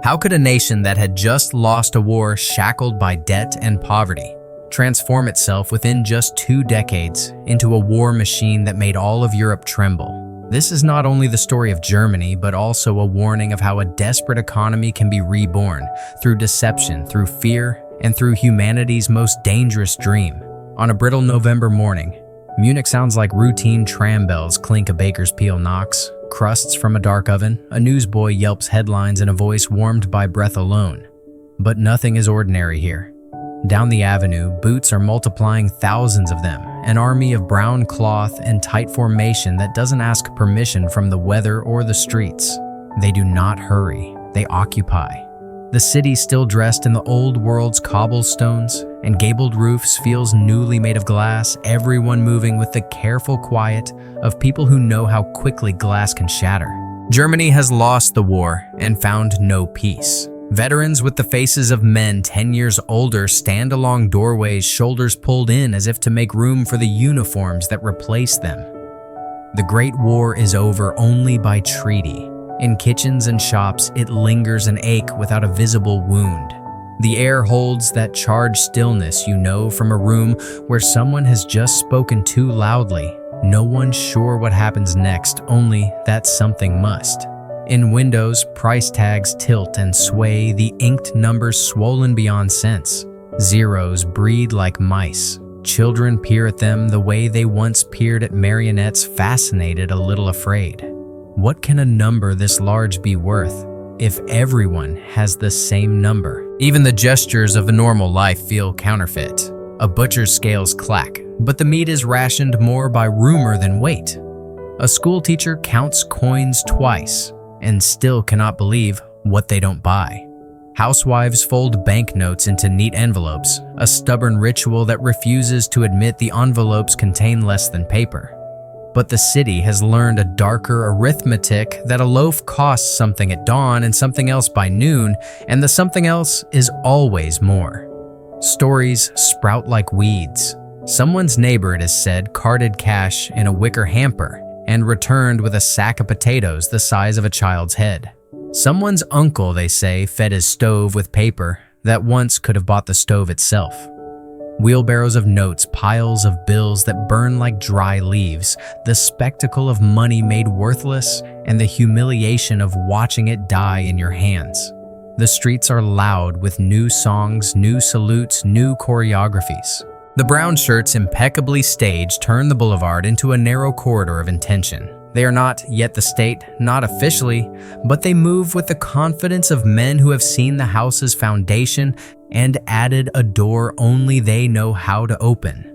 How could a nation that had just lost a war shackled by debt and poverty transform itself within just 2 decades into a war machine that made all of Europe tremble? This is not only the story of Germany, but also a warning of how a desperate economy can be reborn through deception, through fear, and through humanity's most dangerous dream. On a brittle November morning, Munich sounds like routine tram bells clink, a baker's peal knocks, crusts from a dark oven, a newsboy yelps headlines in a voice warmed by breath alone. But nothing is ordinary here. Down the avenue, boots are multiplying, thousands of them, an army of brown cloth and tight formation that doesn't ask permission from the weather or the streets. They do not hurry, they occupy. The city, still dressed in the old world's cobblestones and gabled roofs, feels newly made of glass, everyone moving with the careful quiet of people who know how quickly glass can shatter. Germany has lost the war and found no peace. Veterans with the faces of men 10 years older stand along doorways, shoulders pulled in as if to make room for the uniforms that replace them. The Great War is over only by treaty. In kitchens and shops, it lingers an ache without a visible wound. The air holds that charged stillness you know from a room where someone has just spoken too loudly. No one's sure what happens next, only that something must. In windows, price tags tilt and sway, the inked numbers swollen beyond sense. Zeros breed like mice. Children peer at them the way they once peered at marionettes, fascinated, a little afraid. What can a number this large be worth if everyone has the same number? Even the gestures of a normal life feel counterfeit. A butcher's scales clack, but the meat is rationed more by rumor than weight. A schoolteacher counts coins twice and still cannot believe what they don't buy. Housewives fold banknotes into neat envelopes, a stubborn ritual that refuses to admit the envelopes contain less than paper. But the city has learned a darker arithmetic that a loaf costs something at dawn and something else by noon, and the something else is always more. Stories sprout like weeds. Someone's neighbor, it is said, carted cash in a wicker hamper and returned with a sack of potatoes the size of a child's head. Someone's uncle, they say, fed his stove with paper that once could have bought the stove itself. Wheelbarrows of notes, piles of bills that burn like dry leaves, the spectacle of money made worthless, and the humiliation of watching it die in your hands. The streets are loud with new songs, new salutes, new choreographies. The brown shirts, impeccably staged, turn the boulevard into a narrow corridor of intention. They are not yet the state, not officially, but they move with the confidence of men who have seen the house's foundation and added a door only they know how to open.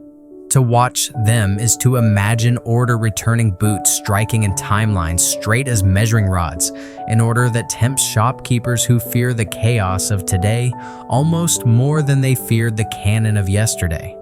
To watch them is to imagine order returning, boots striking in timelines straight as measuring rods, in order that tempts shopkeepers who fear the chaos of today almost more than they feared the cannon of yesterday.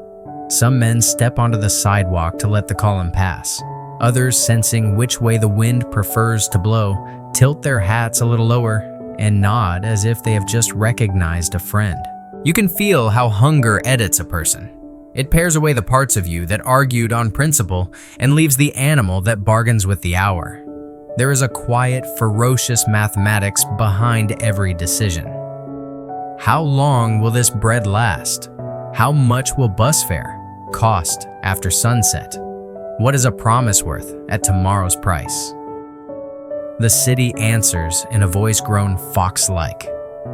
Some men step onto the sidewalk to let the column pass. Others, sensing which way the wind prefers to blow, tilt their hats a little lower and nod as if they have just recognized a friend. You can feel how hunger edits a person. It pares away the parts of you that argued on principle and leaves the animal that bargains with the hour. There is a quiet, ferocious mathematics behind every decision. How long will this bread last? How much will bus fare cost after sunset? What is a promise worth at tomorrow's price? The city answers in a voice grown fox-like,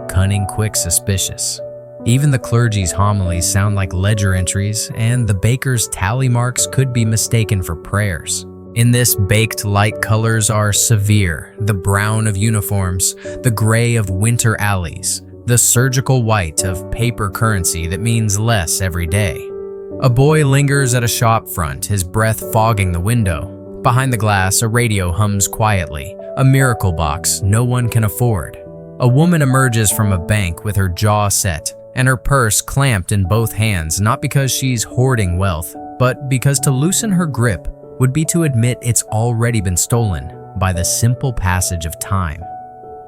cunning, quick, suspicious. Even the clergy's homilies sound like ledger entries, and the baker's tally marks could be mistaken for prayers. In this baked light, colors are severe: the brown of uniforms, the gray of winter alleys, the surgical white of paper currency that means less every day. A boy lingers at a shop front, his breath fogging the window. Behind the glass, a radio hums quietly, a miracle box no one can afford. A woman emerges from a bank with her jaw set and her purse clamped in both hands, not because she's hoarding wealth, but because to loosen her grip would be to admit it's already been stolen by the simple passage of time.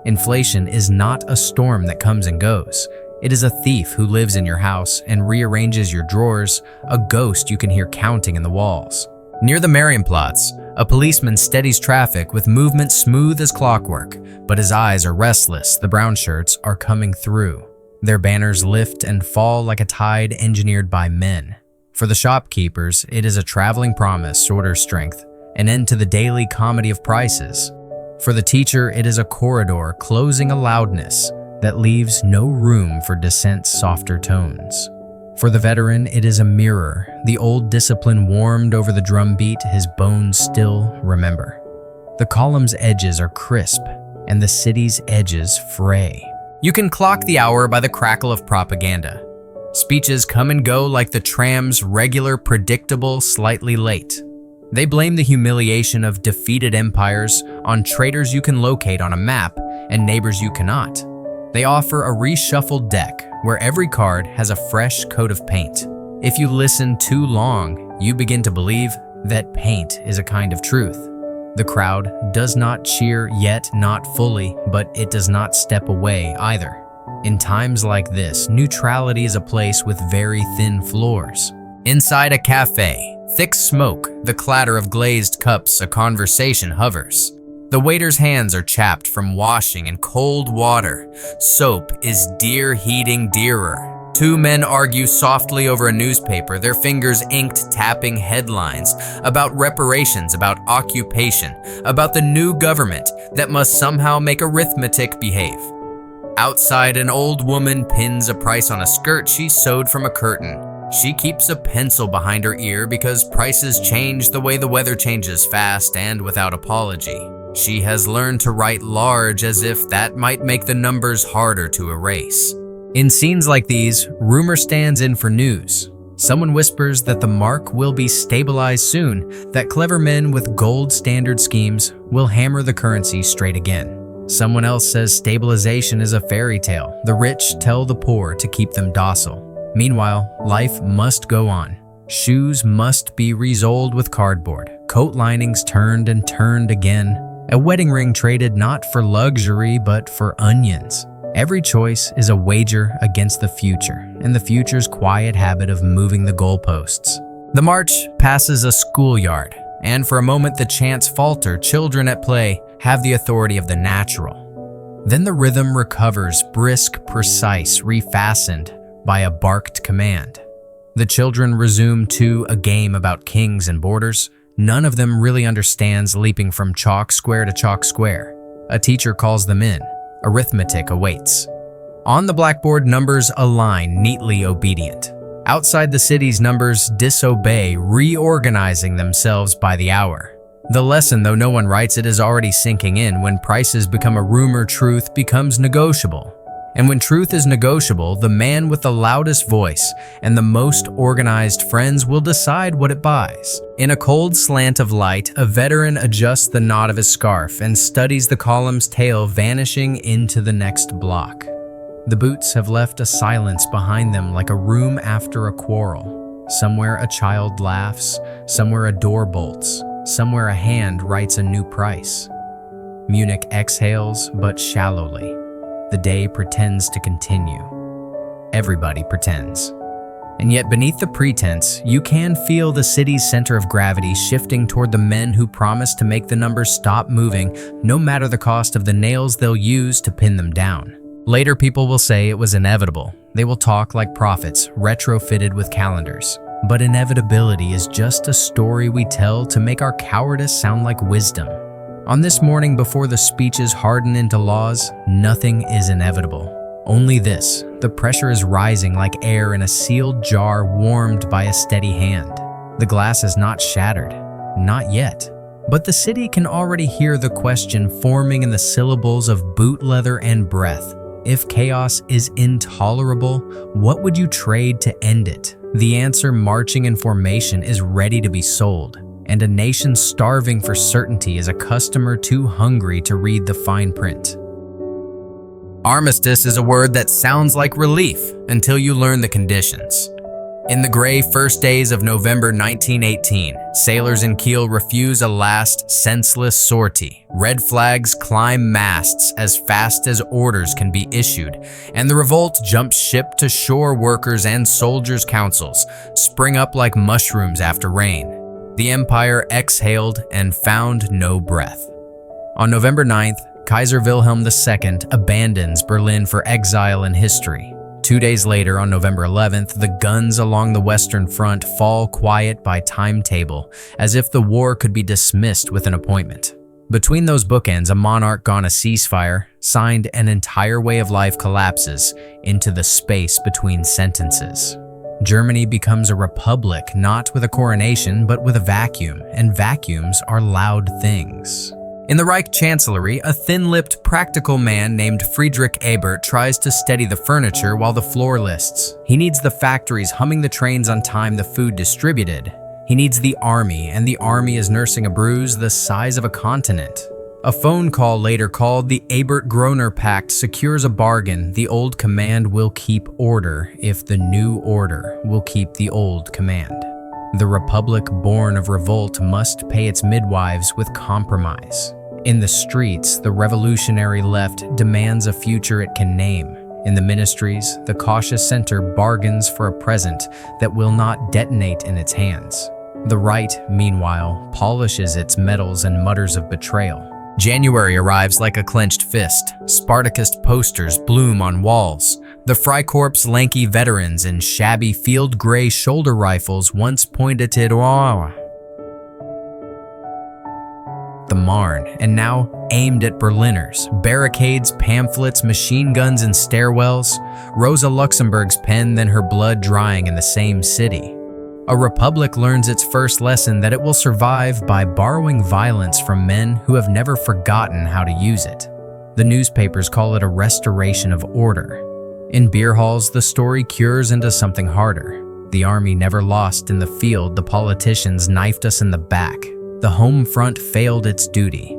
Inflation is not a storm that comes and goes. It is a thief who lives in your house and rearranges your drawers, a ghost you can hear counting in the walls. Near the Marienplatz, A policeman steadies traffic with movement smooth as clockwork, but his eyes are restless. The brown shirts are coming through. Their banners lift and fall like a tide engineered by men. For the shopkeepers, it is a traveling promise, order strength, an end to the daily comedy of prices. For the teacher, it is a corridor closing a loudness that leaves no room for dissent's softer tones. For the veteran, it is a mirror, the old discipline warmed over the drumbeat his bones still remember. The column's edges are crisp, and the city's edges fray. You can clock the hour by the crackle of propaganda. Speeches come and go like the tram's regular, predictable, slightly late. They blame the humiliation of defeated empires on traitors you can locate on a map and neighbors you cannot. They offer a reshuffled deck where every card has a fresh coat of paint. If you listen too long, you begin to believe that paint is a kind of truth. The crowd does not cheer, yet not fully, but it does not step away either. In times like this, neutrality is a place with very thin floors. Inside a cafe, thick smoke, the clatter of glazed cups, a conversation hovers. The waiter's hands are chapped from washing in cold water. Soap is dear heating dearer. Two men argue softly over a newspaper, their fingers inked tapping headlines about reparations, about occupation, about the new government that must somehow make arithmetic behave. Outside, an old woman pins a price on a skirt she sewed from a curtain. She keeps a pencil behind her ear because prices change the way the weather changes, fast and without apology. She has learned to write large as if that might make the numbers harder to erase. In scenes like these, rumor stands in for news. Someone whispers that the mark will be stabilized soon, that clever men with gold standard schemes will hammer the currency straight again. Someone else says stabilization is a fairy tale. The rich tell the poor to keep them docile. Meanwhile, life must go on. Shoes must be resoled with cardboard, coat linings turned and turned again, a wedding ring traded not for luxury but for onions. Every choice is a wager against the future, and the future's quiet habit of moving the goalposts. The march passes a schoolyard, and for a moment the chants falter. Children at play have the authority of the natural. Then the rhythm recovers, brisk, precise, refastened by a barked command. The children resume to a game about kings and borders. None of them really understands leaping from chalk square to chalk square. A teacher calls them in. Arithmetic awaits. On the blackboard, numbers align, neatly obedient. Outside the city's numbers disobey, reorganizing themselves by the hour. The lesson, though no one writes it, is already sinking in. When prices become a rumor, truth becomes negotiable. And when truth is negotiable, the man with the loudest voice and the most organized friends will decide what it buys. In a cold slant of light, a veteran adjusts the knot of his scarf and studies the column's tail vanishing into the next block. The boots have left a silence behind them like a room after a quarrel. Somewhere a child laughs, somewhere a door bolts, somewhere a hand writes a new price. Munich exhales, but shallowly. The day pretends to continue. Everybody pretends. And yet beneath the pretense, you can feel the city's center of gravity shifting toward the men who promise to make the numbers stop moving, no matter the cost of the nails they'll use to pin them down. Later, people will say it was inevitable. They will talk like prophets, retrofitted with calendars. But inevitability is just a story we tell to make our cowardice sound like wisdom. On this morning before the speeches harden into laws, nothing is inevitable. Only this: the pressure is rising like air in a sealed jar warmed by a steady hand. The glass is not shattered, not yet. But the city can already hear the question forming in the syllables of boot leather and breath. If chaos is intolerable, what would you trade to end it? The answer, marching in formation, is ready to be sold. And a nation starving for certainty is a customer too hungry to read the fine print. Armistice is a word that sounds like relief until you learn the conditions. In the gray first days of November 1918, sailors in Kiel refuse a last senseless sortie. Red flags climb masts as fast as orders can be issued, and the revolt jumps ship to shore. Workers and soldiers' councils spring up like mushrooms after rain. The empire exhaled and found no breath. On November 9th, Kaiser Wilhelm II abandons Berlin for exile and history. 2 days later, on November 11th, the guns along the Western Front fall quiet by timetable, as if the war could be dismissed with an appointment. Between those bookends, a monarch gone a ceasefire, signed, an entire way of life collapses into the space between sentences. Germany becomes a republic, not with a coronation, but with a vacuum, and vacuums are loud things. In the Reich Chancellery, a thin-lipped, practical man named Friedrich Ebert tries to steady the furniture while the floor lists. He needs the factories humming the trains on time, the food distributed. He needs the army, and the army is nursing a bruise the size of a continent. A phone call later called the Ebert-Groener Pact secures a bargain. The old command will keep order if the new order will keep the old command. The republic born of revolt must pay its midwives with compromise. In the streets, the revolutionary left demands a future it can name. In the ministries, the cautious center bargains for a present that will not detonate in its hands. The right, meanwhile, polishes its medals and mutters of betrayal. January arrives like a clenched fist. Spartacist posters bloom on walls. The Freikorps lanky veterans in shabby field gray shoulder rifles once pointed to the Marne, and now aimed at Berliners. Barricades, pamphlets, machine guns in stairwells. Rosa Luxemburg's pen, then her blood drying in the same city. A republic learns its first lesson that it will survive by borrowing violence from men who have never forgotten how to use it. The newspapers call it a restoration of order. In beer halls, the story cures into something harder. The army never lost in the field, the politicians knifed us in the back. The home front failed its duty.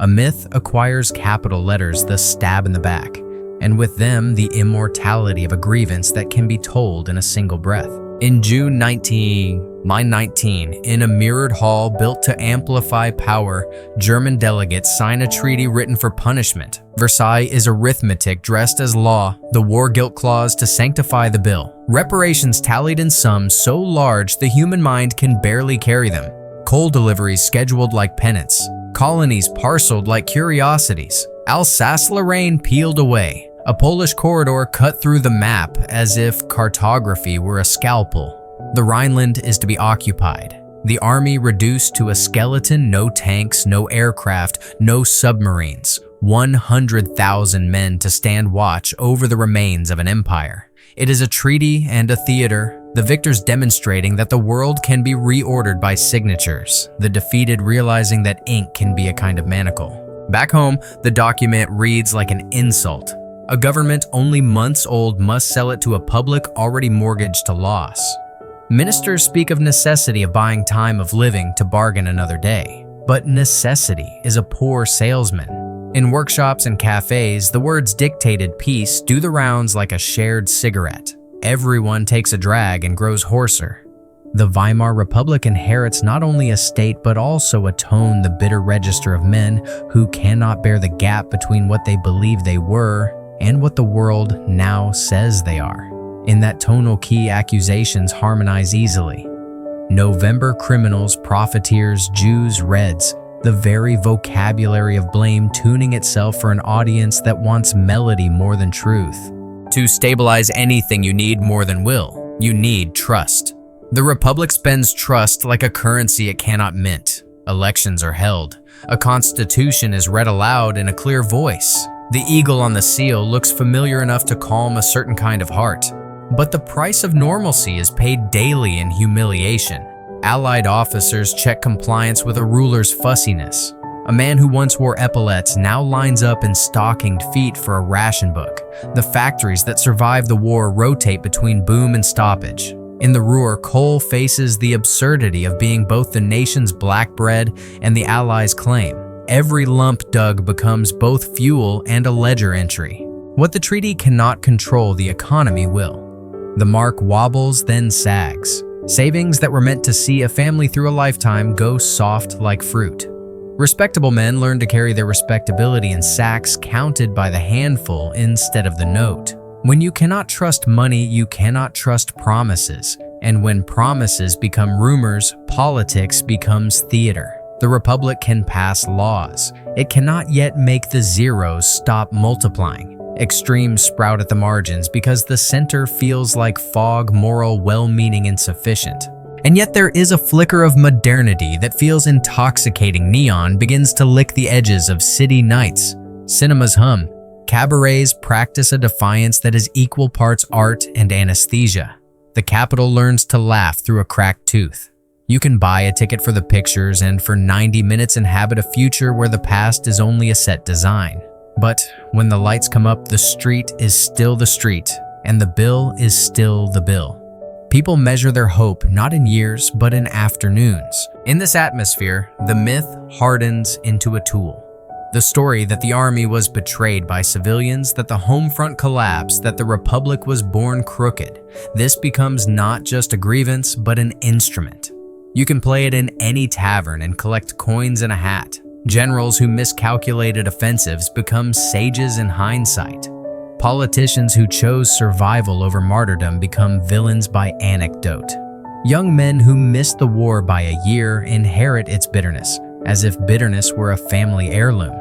A myth acquires capital letters, the stab in the back, and with them, the immortality of a grievance that can be told in a single breath. In June 1919, in a mirrored hall built to amplify power, German delegates sign a treaty written for punishment. Versailles is arithmetic dressed as law, the war guilt clause to sanctify the bill. Reparations tallied in sums so large the human mind can barely carry them. Coal deliveries scheduled like penance. Colonies parceled like curiosities. Alsace-Lorraine peeled away. A Polish corridor cut through the map as if cartography were a scalpel. The Rhineland is to be occupied. The army reduced to a skeleton, no tanks, no aircraft, no submarines. 100,000 men to stand watch over the remains of an empire. It is a treaty and a theater, the victors demonstrating that the world can be reordered by signatures, the defeated realizing that ink can be a kind of manacle. Back home, the document reads like an insult. A government only months old must sell it to a public already mortgaged to loss. Ministers speak of necessity of buying time of living to bargain another day. But necessity is a poor salesman. In workshops and cafes, the words dictated peace do the rounds like a shared cigarette. Everyone takes a drag and grows hoarser. The Weimar Republic inherits not only a state but also a tone, the bitter register of men who cannot bear the gap between what they believe they were and what the world now says they are. In that tonal key, accusations harmonize easily. November criminals, profiteers, Jews, Reds, the very vocabulary of blame tuning itself for an audience that wants melody more than truth. To stabilize anything, you need more than will. You need trust. The Republic spends trust like a currency it cannot mint. Elections are held. A constitution is read aloud in a clear voice. The eagle on the seal looks familiar enough to calm a certain kind of heart. But the price of normalcy is paid daily in humiliation. Allied officers check compliance with a ruler's fussiness. A man who once wore epaulets now lines up in stockinged feet for a ration book. The factories that survived the war rotate between boom and stoppage. In the Ruhr, coal faces the absurdity of being both the nation's black bread and the Allies' claim. Every lump dug becomes both fuel and a ledger entry. What the treaty cannot control, the economy will. The mark wobbles, then sags. Savings that were meant to see a family through a lifetime go soft like fruit. Respectable men learn to carry their respectability in sacks counted by the handful instead of the note. When you cannot trust money, you cannot trust promises. And when promises become rumors, politics becomes theater. The Republic can pass laws. It cannot yet make the zeros stop multiplying. Extremes sprout at the margins because the center feels like fog, moral, well-meaning insufficient. And yet there is a flicker of modernity that feels intoxicating. Neon begins to lick the edges of city nights. Cinemas hum. Cabarets practice a defiance that is equal parts art and anesthesia. The capital learns to laugh through a cracked tooth. You can buy a ticket for the pictures and for 90 minutes inhabit a future where the past is only a set design. But when the lights come up, the street is still the street, and the bill is still the bill. People measure their hope not in years, but in afternoons. In this atmosphere, the myth hardens into a tool. The story that the army was betrayed by civilians, that the home front collapsed, that the Republic was born crooked. This becomes not just a grievance, but an instrument. You can play it in any tavern and collect coins in a hat. Generals who miscalculated offensives become sages in hindsight. Politicians who chose survival over martyrdom become villains by anecdote. Young men who missed the war by a year inherit its bitterness, as if bitterness were a family heirloom.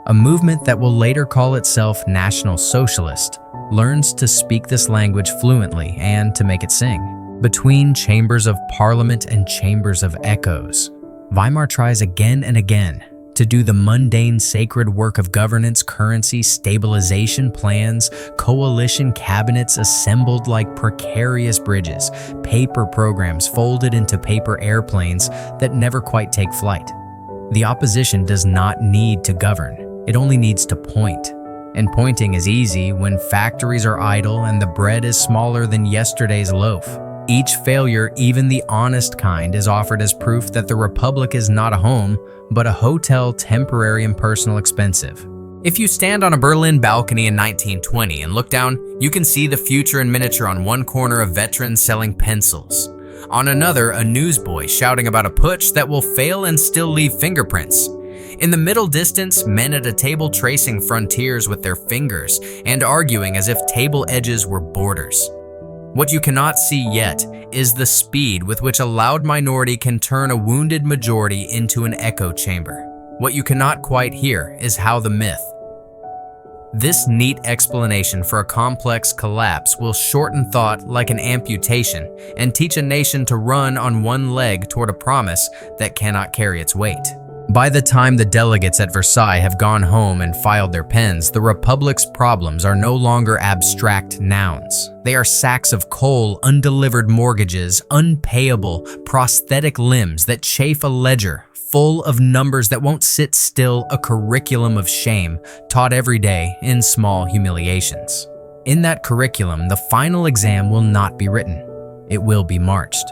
A movement that will later call itself National Socialist learns to speak this language fluently and to make it sing. Between chambers of parliament and chambers of echoes, Weimar tries again and again to do the mundane sacred work of governance, currency, stabilization plans, coalition cabinets assembled like precarious bridges, paper programs folded into paper airplanes that never quite take flight. The opposition does not need to govern, it only needs to point. And pointing is easy when factories are idle and the bread is smaller than yesterday's loaf. Each failure, even the honest kind, is offered as proof that the Republic is not a home, but a hotel, temporary and personal expensive. If you stand on a Berlin balcony in 1920 and look down, you can see the future in miniature. On one corner, a veteran selling pencils. On another, a newsboy shouting about a putsch that will fail and still leave fingerprints. In the middle distance, men at a table tracing frontiers with their fingers and arguing as if table edges were borders. What you cannot see yet is the speed with which a loud minority can turn a wounded majority into an echo chamber. What you cannot quite hear is how the myth. This neat explanation for a complex collapse will shorten thought like an amputation and teach a nation to run on one leg toward a promise that cannot carry its weight. By the time the delegates at Versailles have gone home and filed their pens, the Republic's problems are no longer abstract nouns. They are sacks of coal, undelivered mortgages, unpayable, prosthetic limbs that chafe a ledger, full of numbers that won't sit still, a curriculum of shame, taught every day in small humiliations. In that curriculum, the final exam will not be written. It will be marched.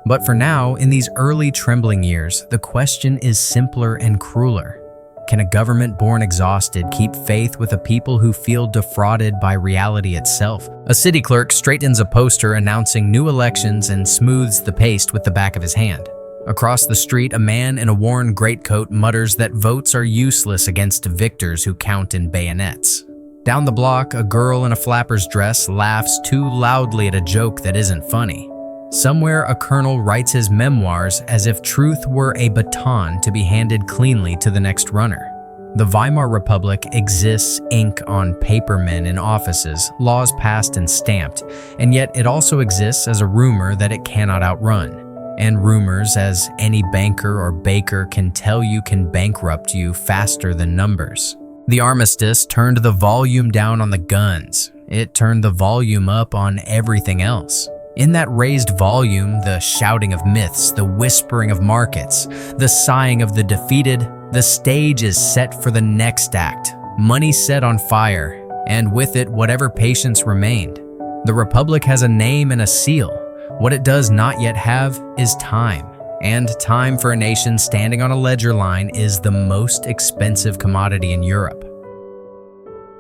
But for now, in these early trembling years, the question is simpler and crueler. Can a government born exhausted keep faith with a people who feel defrauded by reality itself? A city clerk straightens a poster announcing new elections and smooths the paste with the back of his hand. Across the street, a man in a worn greatcoat mutters that votes are useless against victors who count in bayonets. Down the block, a girl in a flapper's dress laughs too loudly at a joke that isn't funny. Somewhere, a colonel writes his memoirs as if truth were a baton to be handed cleanly to the next runner. The Weimar Republic exists ink on papermen in offices, laws passed and stamped, and yet it also exists as a rumor that it cannot outrun. And rumors, as any banker or baker can tell you, can bankrupt you faster than numbers. The armistice turned the volume down on the guns. It turned the volume up on everything else. In that raised volume, the shouting of myths, the whispering of markets, the sighing of the defeated, the stage is set for the next act, money set on fire, and with it whatever patience remained. The Republic has a name and a seal. What it does not yet have is time. And time for a nation standing on a ledger line is the most expensive commodity in Europe.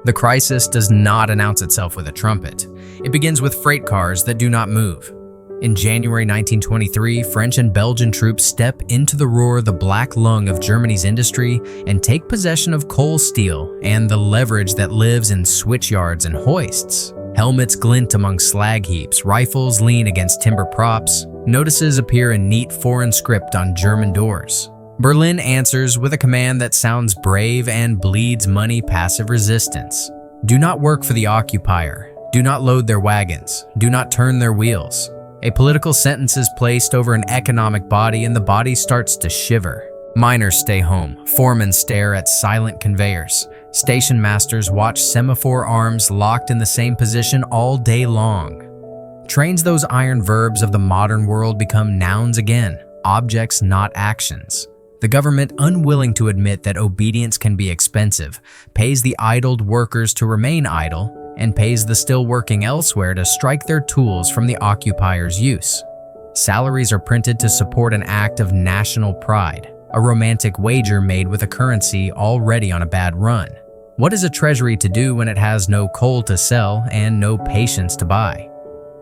The crisis does not announce itself with a trumpet. It begins with freight cars that do not move. In January 1923, French and Belgian troops step into the Ruhr, the black lung of Germany's industry, and take possession of coal steel and the leverage that lives in switchyards and hoists. Helmets glint among slag heaps, rifles lean against timber props, notices appear in neat foreign script on German doors. Berlin answers with a command that sounds brave and bleeds money passive resistance. Do not work for the occupier. Do not load their wagons. Do not turn their wheels. A political sentence is placed over an economic body and the body starts to shiver. Miners stay home. Foremen stare at silent conveyors. Station masters watch semaphore arms locked in the same position all day long. Trains those iron verbs of the modern world become nouns again, objects not actions. The government, unwilling to admit that obedience can be expensive, pays the idled workers to remain idle and pays the still working elsewhere to strike their tools from the occupier's use. Salaries are printed to support an act of national pride, a romantic wager made with a currency already on a bad run. What is a treasury to do when it has no coal to sell and no patience to buy?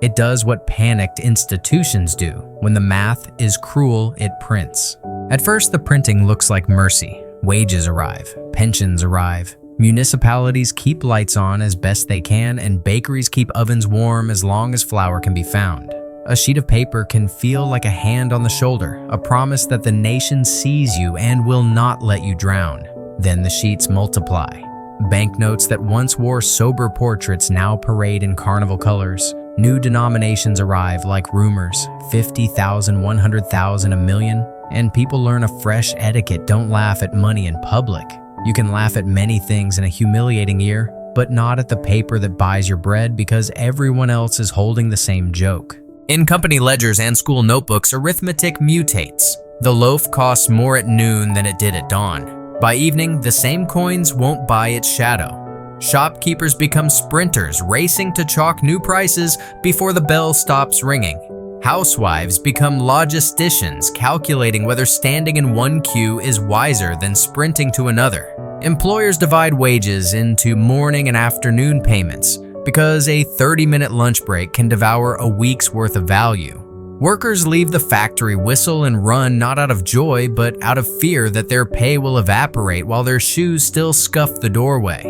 It does what panicked institutions do. When the math is cruel, it prints. At first, the printing looks like mercy. Wages arrive, pensions arrive, municipalities keep lights on as best they can, and bakeries keep ovens warm as long as flour can be found. A sheet of paper can feel like a hand on the shoulder, a promise that the nation sees you and will not let you drown. Then the sheets multiply. Banknotes that once wore sober portraits now parade in carnival colors. New denominations arrive like rumors, 50,000, 100,000, a million, and people learn a fresh etiquette. Don't laugh at money in public. You can laugh at many things in a humiliating year, but not at the paper that buys your bread because everyone else is holding the same joke. In company ledgers and school notebooks, arithmetic mutates. The loaf costs more at noon than it did at dawn. By evening, the same coins won't buy its shadow. Shopkeepers become sprinters, racing to chalk new prices before the bell stops ringing. Housewives become logisticians, calculating whether standing in one queue is wiser than sprinting to another. Employers divide wages into morning and afternoon payments because a 30-minute lunch break can devour a week's worth of value. Workers leave the factory, whistle and run not out of joy but out of fear that their pay will evaporate while their shoes still scuff the doorway.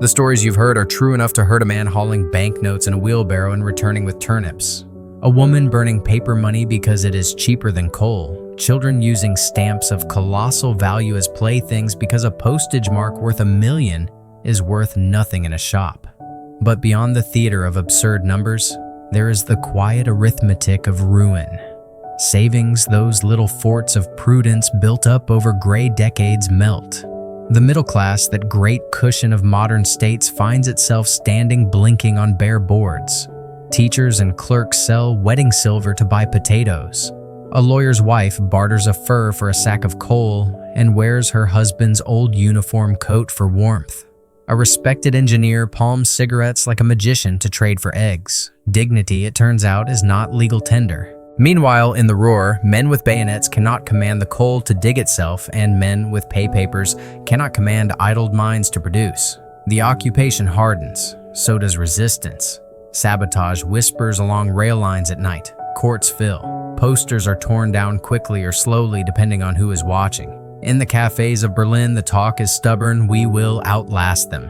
The stories you've heard are true enough to hurt a man hauling banknotes in a wheelbarrow and returning with turnips. A woman burning paper money because it is cheaper than coal. Children using stamps of colossal value as playthings because a postage mark worth $1 million is worth nothing in a shop. But beyond the theater of absurd numbers, there is the quiet arithmetic of ruin. Savings, those little forts of prudence built up over gray decades, melt. The middle class, that great cushion of modern states, finds itself standing blinking on bare boards. Teachers and clerks sell wedding silver to buy potatoes. A lawyer's wife barters a fur for a sack of coal and wears her husband's old uniform coat for warmth. A respected engineer palms cigarettes like a magician to trade for eggs. Dignity, it turns out, is not legal tender. Meanwhile, in the roar, men with bayonets cannot command the coal to dig itself, and men with pay papers cannot command idled minds to produce. The occupation hardens, so does resistance. Sabotage whispers along rail lines at night. Courts fill. Posters are torn down quickly or slowly depending on who is watching. In the cafes of Berlin, the talk is stubborn, we will outlast them.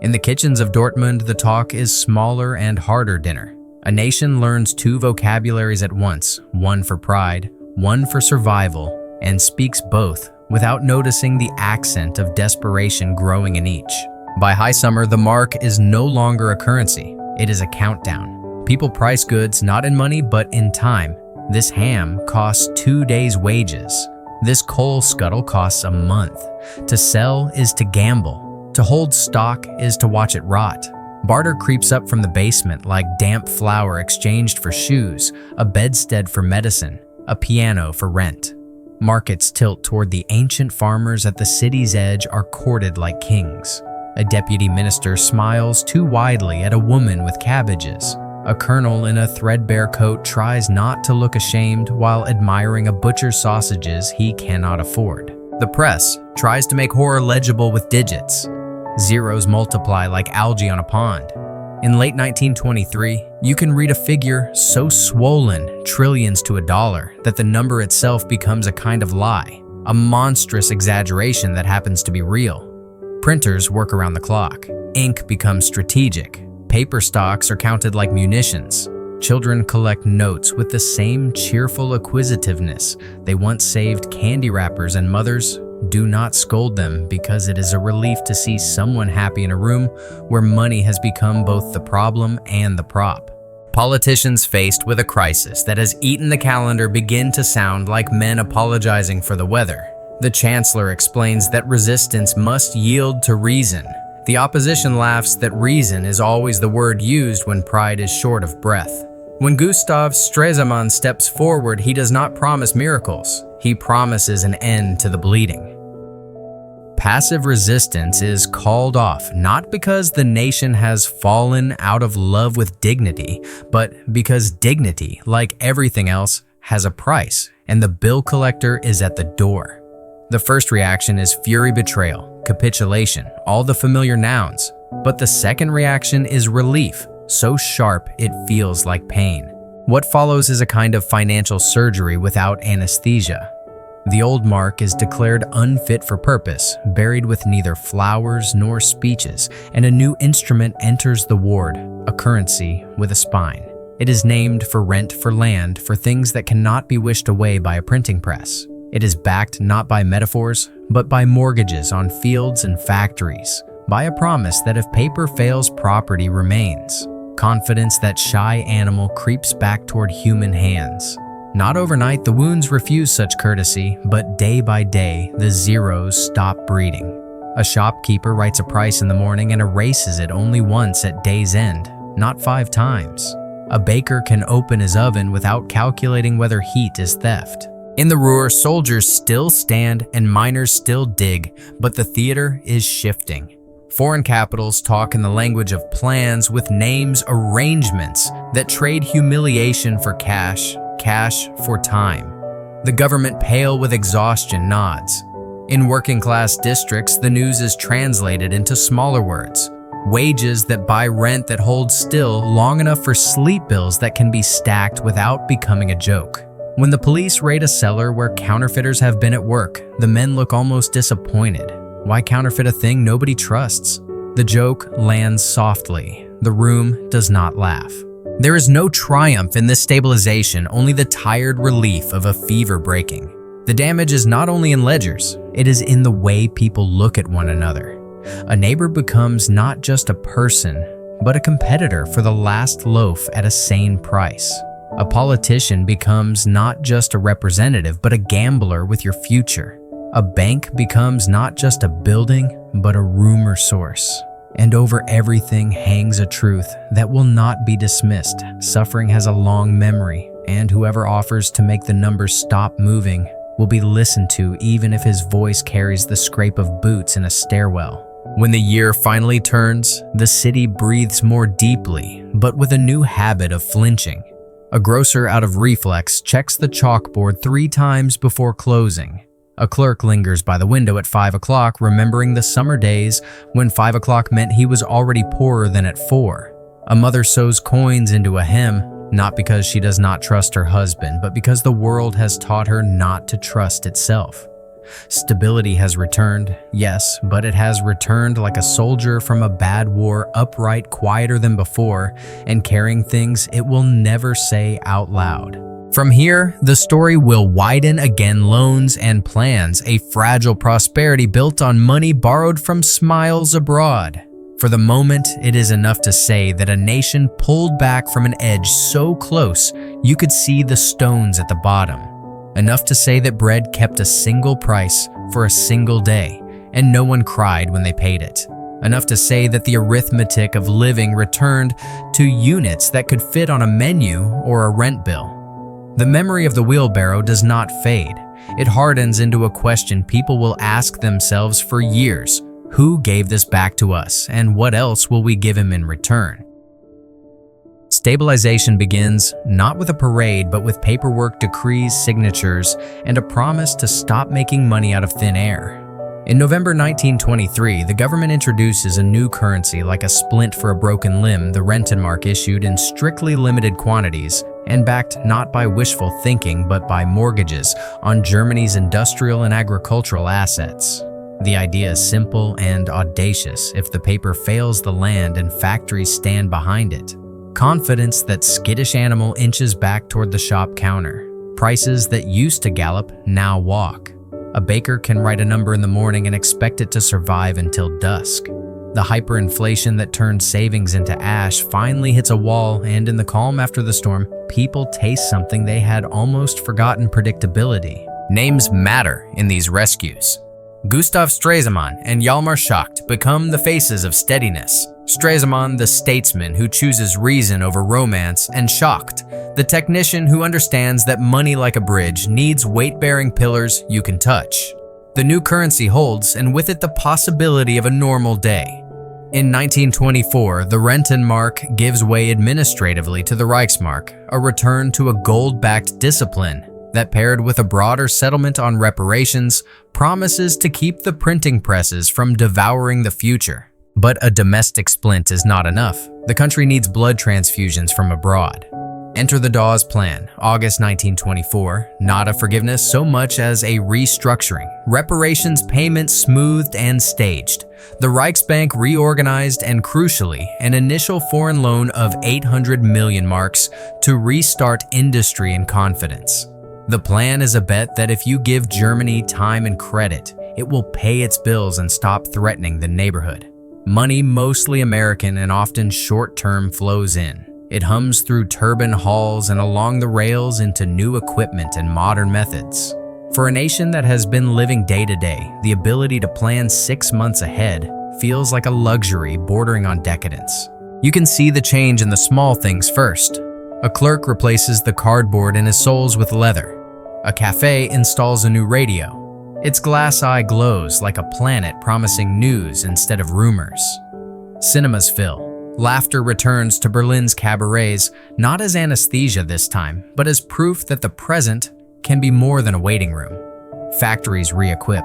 In the kitchens of Dortmund, the talk is smaller and harder dinner. A nation learns two vocabularies at once, one for pride, one for survival, and speaks both without noticing the accent of desperation growing in each. By high summer, the mark is no longer a currency. It is a countdown. People price goods not in money but in time. This ham costs 2 days' wages. This coal scuttle costs a month. To sell is to gamble. To hold stock is to watch it rot. Barter creeps up from the basement like damp flour exchanged for shoes, a bedstead for medicine, a piano for rent. Markets tilt toward the ancient farmers at the city's edge are courted like kings. A deputy minister smiles too widely at a woman with cabbages. A colonel in a threadbare coat tries not to look ashamed while admiring a butcher's sausages he cannot afford. The press tries to make horror legible with digits. Zeros multiply like algae on a pond. In late 1923, you can read a figure so swollen, trillions to $1, that the number itself becomes a kind of lie, a monstrous exaggeration that happens to be real. Printers work around the clock. Ink becomes strategic. Paper stocks are counted like munitions. Children collect notes with the same cheerful acquisitiveness they once saved candy wrappers, and mothers do not scold them because it is a relief to see someone happy in a room where money has become both the problem and the prop. Politicians faced with a crisis that has eaten the calendar begin to sound like men apologizing for the weather. The chancellor explains that resistance must yield to reason. The opposition laughs that reason is always the word used when pride is short of breath. When Gustav Stresemann steps forward, he does not promise miracles. He promises an end to the bleeding. Passive resistance is called off not because the nation has fallen out of love with dignity, but because dignity, like everything else, has a price, and the bill collector is at the door. The first reaction is fury, betrayal, capitulation, all the familiar nouns. But the second reaction is relief, so sharp it feels like pain. What follows is a kind of financial surgery without anesthesia. The old mark is declared unfit for purpose, buried with neither flowers nor speeches, and a new instrument enters the ward, a currency with a spine. It is named for rent for land, for things that cannot be wished away by a printing press. It is backed not by metaphors, but by mortgages on fields and factories, by a promise that if paper fails, property remains. Confidence that shy animal creeps back toward human hands. Not overnight, the wounds refuse such courtesy, but day by day, the zeros stop breeding. A shopkeeper writes a price in the morning and erases it only once at day's end, not 5 times. A baker can open his oven without calculating whether heat is theft. In the Ruhr, soldiers still stand and miners still dig, but the theater is shifting. Foreign capitals talk in the language of plans with names, arrangements that trade humiliation for cash for time. The government, pale with exhaustion, nods. In working-class districts, the news is translated into smaller words. Wages that buy rent that holds still long enough for sleep bills that can be stacked without becoming a joke. When the police raid a cellar where counterfeiters have been at work, the men look almost disappointed. Why counterfeit a thing nobody trusts? The joke lands softly. The room does not laugh. There is no triumph in this stabilization, only the tired relief of a fever breaking. The damage is not only in ledgers, it is in the way people look at one another. A neighbor becomes not just a person, but a competitor for the last loaf at a sane price. A politician becomes not just a representative, but a gambler with your future. A bank becomes not just a building, but a rumor source. And over everything hangs a truth that will not be dismissed. Suffering has a long memory, and whoever offers to make the numbers stop moving will be listened to even if his voice carries the scrape of boots in a stairwell. When the year finally turns, the city breathes more deeply, but with a new habit of flinching. A grocer out of reflex checks the chalkboard 3 times before closing. A clerk lingers by the window at 5 o'clock, remembering the summer days when 5 o'clock meant he was already poorer than at 4. A mother sews coins into a hem, not because she does not trust her husband, but because the world has taught her not to trust itself. Stability has returned, yes, but it has returned like a soldier from a bad war, upright, quieter than before, and carrying things it will never say out loud. From here, the story will widen again. Loans and plans, a fragile prosperity built on money borrowed from smiles abroad. For the moment, it is enough to say that a nation pulled back from an edge so close you could see the stones at the bottom. Enough to say that bread kept a single price for a single day, and no one cried when they paid it. Enough to say that the arithmetic of living returned to units that could fit on a menu or a rent bill. The memory of the wheelbarrow does not fade. It hardens into a question people will ask themselves for years. Who gave this back to us, and what else will we give him in return? Stabilization begins not with a parade, but with paperwork, decrees, signatures, and a promise to stop making money out of thin air. In November 1923, the government introduces a new currency like a splint for a broken limb, the Rentenmark, issued in strictly limited quantities and backed not by wishful thinking but by mortgages on Germany's industrial and agricultural assets. The idea is simple and audacious if the paper fails the land and factories stand behind it. Confidence that skittish animal inches back toward the shop counter. Prices that used to gallop now walk. A baker can write a number in the morning and expect it to survive until dusk. The hyperinflation that turned savings into ash finally hits a wall, and in the calm after the storm, people taste something they had almost forgotten: predictability. Names matter in these rescues. Gustav Stresemann and Hjalmar Schacht become the faces of steadiness. Stresemann, the statesman who chooses reason over romance, and Schacht, the technician who understands that money, like a bridge, needs weight-bearing pillars you can touch. The new currency holds, and with it the possibility of a normal day. In 1924, the Rentenmark gives way administratively to the Reichsmark, a return to a gold-backed discipline that, paired with a broader settlement on reparations, promises to keep the printing presses from devouring the future. But a domestic splint is not enough. The country needs blood transfusions from abroad. Enter the Dawes Plan, August 1924, not a forgiveness so much as a restructuring. Reparations payments smoothed and staged. The Reichsbank reorganized, and crucially, an initial foreign loan of 800 million marks to restart industry and confidence. The plan is a bet that if you give Germany time and credit, it will pay its bills and stop threatening the neighborhood. Money, mostly American and often short-term, flows in. It hums through turbine halls and along the rails into new equipment and modern methods. For a nation that has been living day to day, the ability to plan 6 months ahead feels like a luxury bordering on decadence. You can see the change in the small things first. A clerk replaces the cardboard in his soles with leather. A cafe installs a new radio. Its glass eye glows like a planet promising news instead of rumors. Cinemas fill. Laughter returns to Berlin's cabarets, not as anesthesia this time, but as proof that the present can be more than a waiting room. Factories re-equip.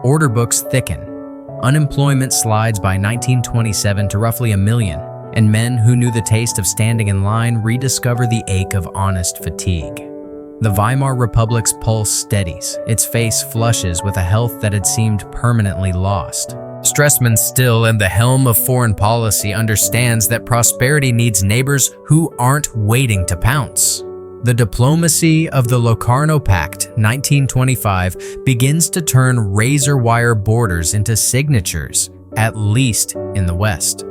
Order books thicken. Unemployment slides by 1927 to roughly 1 million, and men who knew the taste of standing in line rediscover the ache of honest fatigue. The Weimar Republic's pulse steadies. Its face flushes with a health that had seemed permanently lost. Stresemann, still at the helm of foreign policy, understands that prosperity needs neighbors who aren't waiting to pounce. The diplomacy of the Locarno Pact, 1925, begins to turn razor-wire borders into signatures, at least in the West.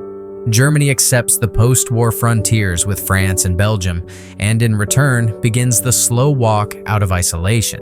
Germany accepts the post-war frontiers with France and Belgium, and in return begins the slow walk out of isolation.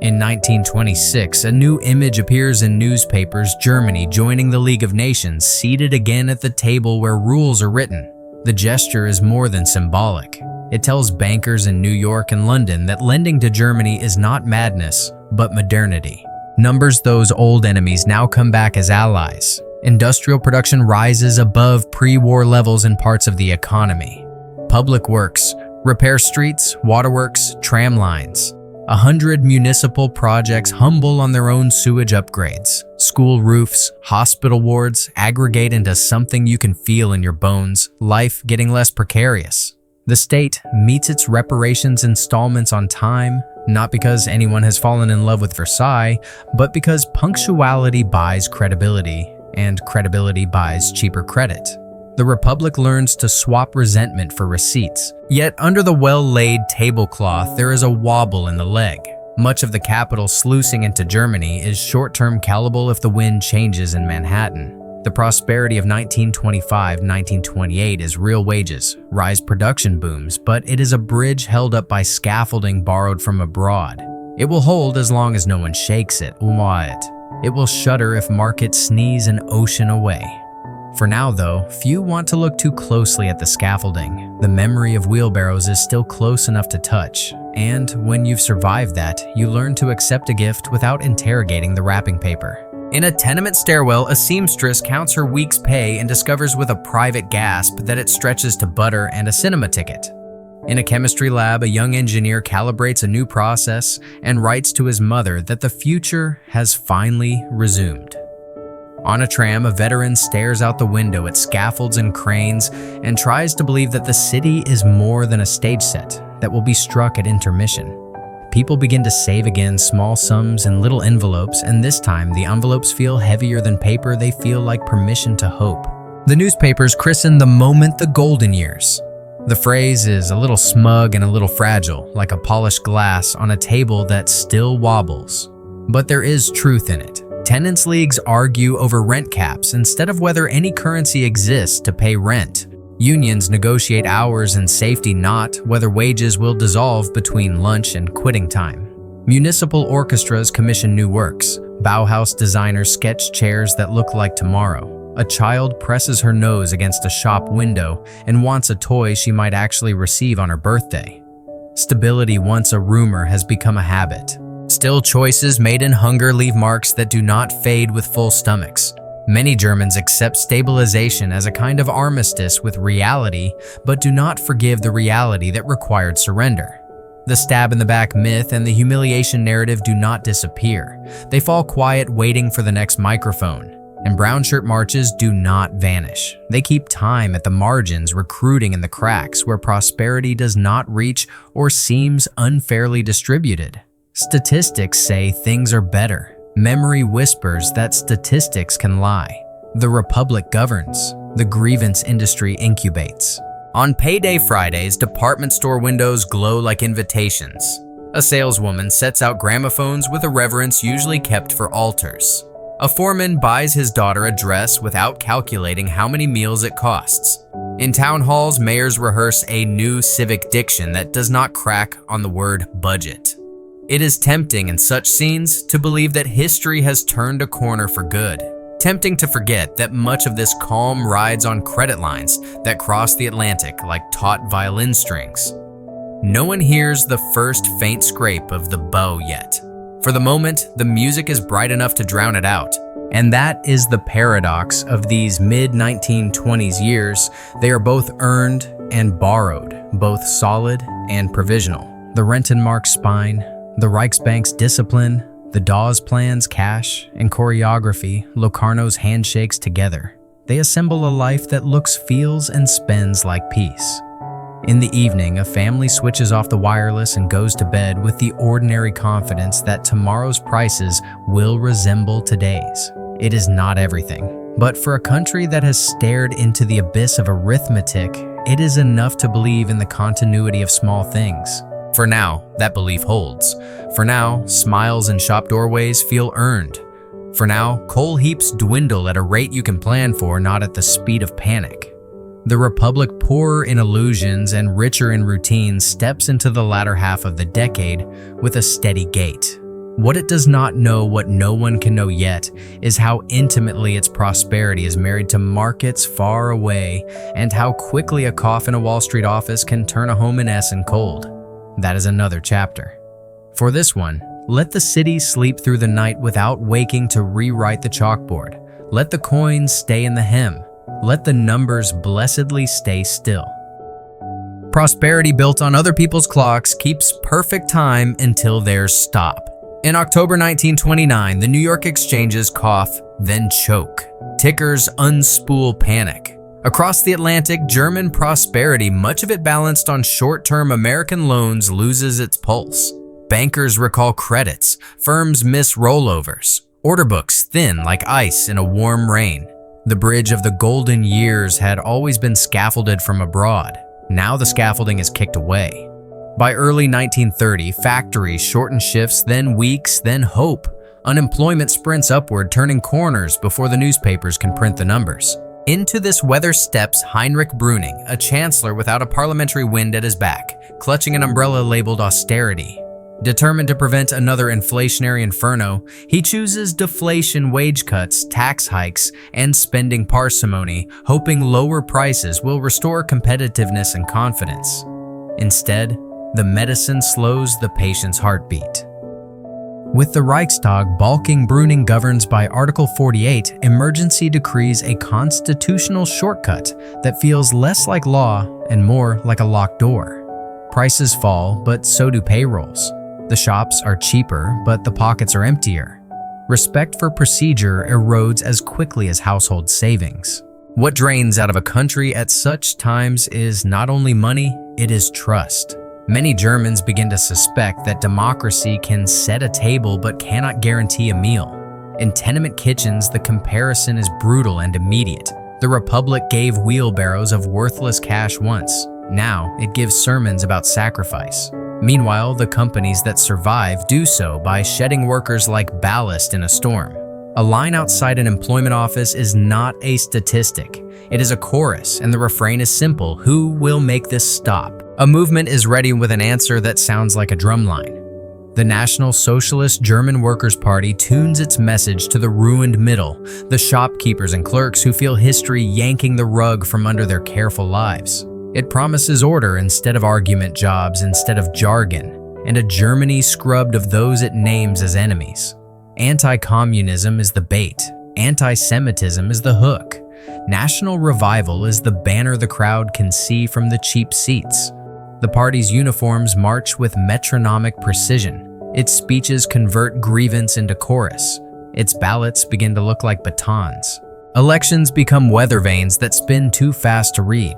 In 1926, a new image appears in newspapers: Germany joining the League of Nations, seated again at the table where rules are written. The gesture is more than symbolic. It tells bankers in New York and London that lending to Germany is not madness, but modernity. Numbers those old enemies now come back as allies. Industrial production rises above pre-war levels in parts of the economy. Public works, repair streets, waterworks, tram lines. 100 municipal projects humble on their own sewage upgrades. School roofs, hospital wards aggregate into something you can feel in your bones, life getting less precarious. The state meets its reparations installments on time, not because anyone has fallen in love with Versailles, but because punctuality buys credibility, and credibility buys cheaper credit. The Republic learns to swap resentment for receipts. Yet under the well-laid tablecloth, there is a wobble in the leg. Much of the capital sluicing into Germany is short-term callable if the wind changes in Manhattan. The prosperity of 1925-1928 is real wages, rise production booms, but it is a bridge held up by scaffolding borrowed from abroad. It will hold as long as no one shakes it, It will shudder if markets sneeze an ocean away. For now, though, few want to look too closely at the scaffolding. The memory of wheelbarrows is still close enough to touch, and when you've survived that, you learn to accept a gift without interrogating the wrapping paper. In a tenement stairwell, a seamstress counts her week's pay and discovers with a private gasp that it stretches to butter and a cinema ticket. In a chemistry lab, a young engineer calibrates a new process and writes to his mother that the future has finally resumed. On a tram, a veteran stares out the window at scaffolds and cranes and tries to believe that the city is more than a stage set that will be struck at intermission. People begin to save again, small sums in little envelopes, and this time the envelopes feel heavier than paper. They feel like permission to hope. The newspapers christen the moment the golden years. The phrase is a little smug and a little fragile, like a polished glass on a table that still wobbles. But there is truth in it. Tenants' leagues argue over rent caps instead of whether any currency exists to pay rent. Unions negotiate hours and safety, not whether wages will dissolve between lunch and quitting time. Municipal orchestras commission new works. Bauhaus designers sketch chairs that look like tomorrow. A child presses her nose against a shop window and wants a toy she might actually receive on her birthday. Stability, once a rumor, has become a habit. Still, choices made in hunger leave marks that do not fade with full stomachs. Many Germans accept stabilization as a kind of armistice with reality, but do not forgive the reality that required surrender. The stab-in-the-back myth and the humiliation narrative do not disappear. They fall quiet, waiting for the next microphone. And brown shirt marches do not vanish. They keep time at the margins, recruiting in the cracks where prosperity does not reach or seems unfairly distributed. Statistics say things are better. Memory whispers that statistics can lie. The republic governs. The grievance industry incubates. On payday Fridays, department store windows glow like invitations. A saleswoman sets out gramophones with a reverence usually kept for altars. A foreman buys his daughter a dress without calculating how many meals it costs. In town halls, mayors rehearse a new civic diction that does not crack on the word budget. It is tempting in such scenes to believe that history has turned a corner for good. Tempting to forget that much of this calm rides on credit lines that cross the Atlantic like taut violin strings. No one hears the first faint scrape of the bow yet. For the moment, the music is bright enough to drown it out. And that is the paradox of these mid-1920s years. They are both earned and borrowed, both solid and provisional. The Rentenmark's spine, the Reichsbank's discipline, the Dawes Plan's cash and choreography, Locarno's handshakes together. They assemble a life that looks, feels, and spends like peace. In the evening, a family switches off the wireless and goes to bed with the ordinary confidence that tomorrow's prices will resemble today's. It is not everything, but for a country that has stared into the abyss of arithmetic, it is enough to believe in the continuity of small things. For now, that belief holds. For now, smiles in shop doorways feel earned. For now, coal heaps dwindle at a rate you can plan for, not at the speed of panic. The Republic, poorer in illusions and richer in routines, steps into the latter half of the decade with a steady gait. What it does not know, what no one can know yet, is how intimately its prosperity is married to markets far away, and how quickly a cough in a Wall Street office can turn a home in Essen cold. That is another chapter. For this one, let the city sleep through the night without waking to rewrite the chalkboard. Let the coins stay in the hem. Let the numbers blessedly stay still. Prosperity built on other people's clocks keeps perfect time until theirs stop. In October 1929, the New York exchanges cough, then choke. Tickers unspool panic. Across the Atlantic, German prosperity, much of it balanced on short-term American loans, loses its pulse. Bankers recall credits, firms miss rollovers, order books thin like ice in a warm rain. The bridge of the golden years had always been scaffolded from abroad. Now the scaffolding is kicked away. By early 1930, factories shorten shifts, then weeks, then hope. Unemployment sprints upward, turning corners before the newspapers can print the numbers. Into this weather steps Heinrich Brüning, a chancellor without a parliamentary wind at his back, clutching an umbrella labeled austerity. Determined to prevent another inflationary inferno, he chooses deflation, wage cuts, tax hikes, and spending parsimony, hoping lower prices will restore competitiveness and confidence. Instead, the medicine slows the patient's heartbeat. With the Reichstag balking, Brüning governs by Article 48, emergency decrees a constitutional shortcut that feels less like law and more like a locked door. Prices fall, but so do payrolls. The shops are cheaper, but the pockets are emptier. Respect for procedure erodes as quickly as household savings. What drains out of a country at such times is not only money, it is trust. Many Germans begin to suspect that democracy can set a table but cannot guarantee a meal. In tenement kitchens, the comparison is brutal and immediate. The Republic gave wheelbarrows of worthless cash once. Now, it gives sermons about sacrifice. Meanwhile, the companies that survive do so by shedding workers like ballast in a storm. A line outside an employment office is not a statistic. It is a chorus, and the refrain is simple: who will make this stop? A movement is ready with an answer that sounds like a drumline. The National Socialist German Workers' Party tunes its message to the ruined middle, the shopkeepers and clerks who feel history yanking the rug from under their careful lives. It promises order instead of argument, jobs instead of jargon, and a Germany scrubbed of those it names as enemies. Anti-communism is the bait. Anti-Semitism is the hook. National revival is the banner the crowd can see from the cheap seats. The party's uniforms march with metronomic precision. Its speeches convert grievance into chorus. Its ballots begin to look like batons. Elections become weather vanes that spin too fast to read.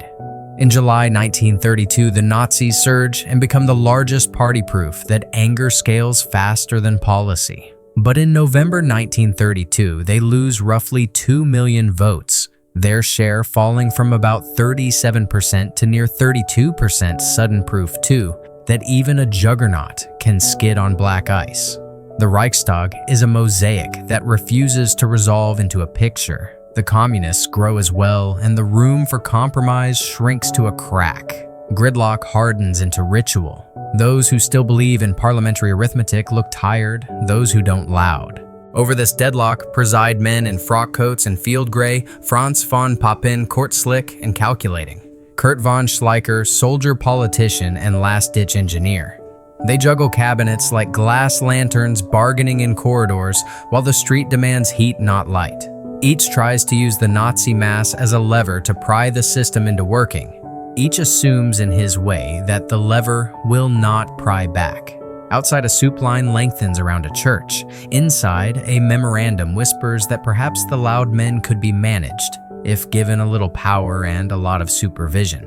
In July 1932, the Nazis surge and become the largest party, proof that anger scales faster than policy. But in November 1932, they lose roughly 2 million votes, their share falling from about 37% to near 32%, sudden proof, too, that even a juggernaut can skid on black ice. The Reichstag is a mosaic that refuses to resolve into a picture. The communists grow as well, and the room for compromise shrinks to a crack. Gridlock hardens into ritual. Those who still believe in parliamentary arithmetic look tired, those who don't loud. Over this deadlock preside men in frock coats and field gray, Franz von Papen, court slick and calculating. Kurt von Schleicher, soldier politician and last-ditch engineer. They juggle cabinets like glass lanterns, bargaining in corridors, while the street demands heat, not light. Each tries to use the Nazi mass as a lever to pry the system into working. Each assumes in his way that the lever will not pry back. Outside, a soup line lengthens around a church. Inside, a memorandum whispers that perhaps the loud men could be managed, if given a little power and a lot of supervision.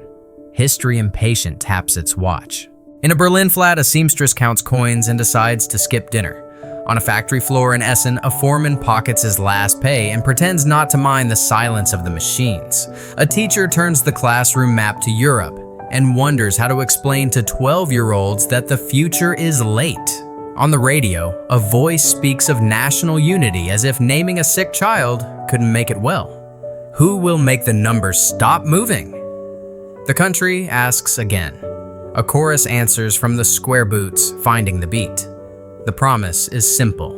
History impatient taps its watch. In a Berlin flat, a seamstress counts coins and decides to skip dinner. On a factory floor in Essen, a foreman pockets his last pay and pretends not to mind the silence of the machines. A teacher turns the classroom map to Europe and wonders how to explain to 12-year-olds that the future is late. On the radio, a voice speaks of national unity as if naming a sick child couldn't make it well. Who will make the numbers stop moving? The country asks again. A chorus answers from the square boots, finding the beat. The promise is simple.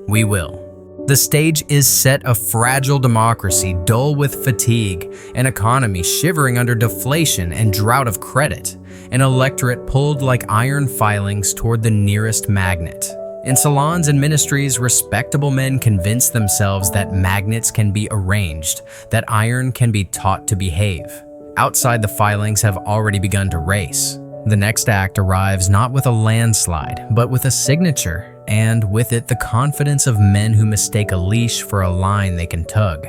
We will. The stage is set: a fragile democracy, dull with fatigue, an economy shivering under deflation and drought of credit, an electorate pulled like iron filings toward the nearest magnet. In salons and ministries, respectable men convince themselves that magnets can be arranged, that iron can be taught to behave. Outside, the filings have already begun to race. The next act arrives not with a landslide, but with a signature, and with it the confidence of men who mistake a leash for a line they can tug.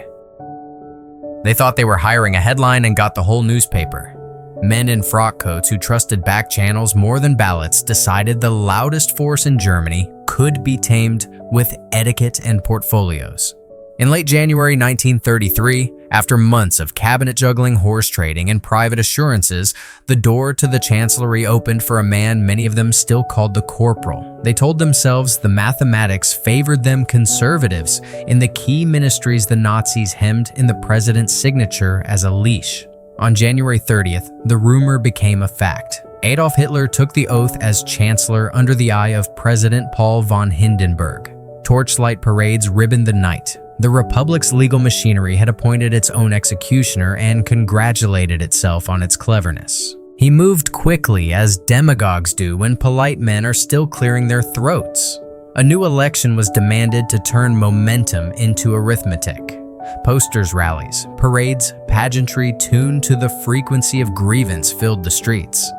They thought they were hiring a headline and got the whole newspaper. Men in frock coats who trusted back channels more than ballots decided the loudest force in Germany could be tamed with etiquette and portfolios. In late January 1933, after months of cabinet juggling, horse trading, and private assurances, the door to the chancellery opened for a man many of them still called the corporal. They told themselves the mathematics favored them conservatives in the key ministries the Nazis hemmed in the president's signature as a leash. On January 30th, the rumor became a fact. Adolf Hitler took the oath as chancellor under the eye of President Paul von Hindenburg. Torchlight parades ribboned the night. The Republic's legal machinery had appointed its own executioner and congratulated itself on its cleverness. He moved quickly, as demagogues do when polite men are still clearing their throats. A new election was demanded to turn momentum into arithmetic. Posters, rallies, parades, pageantry tuned to the frequency of grievance filled the streets.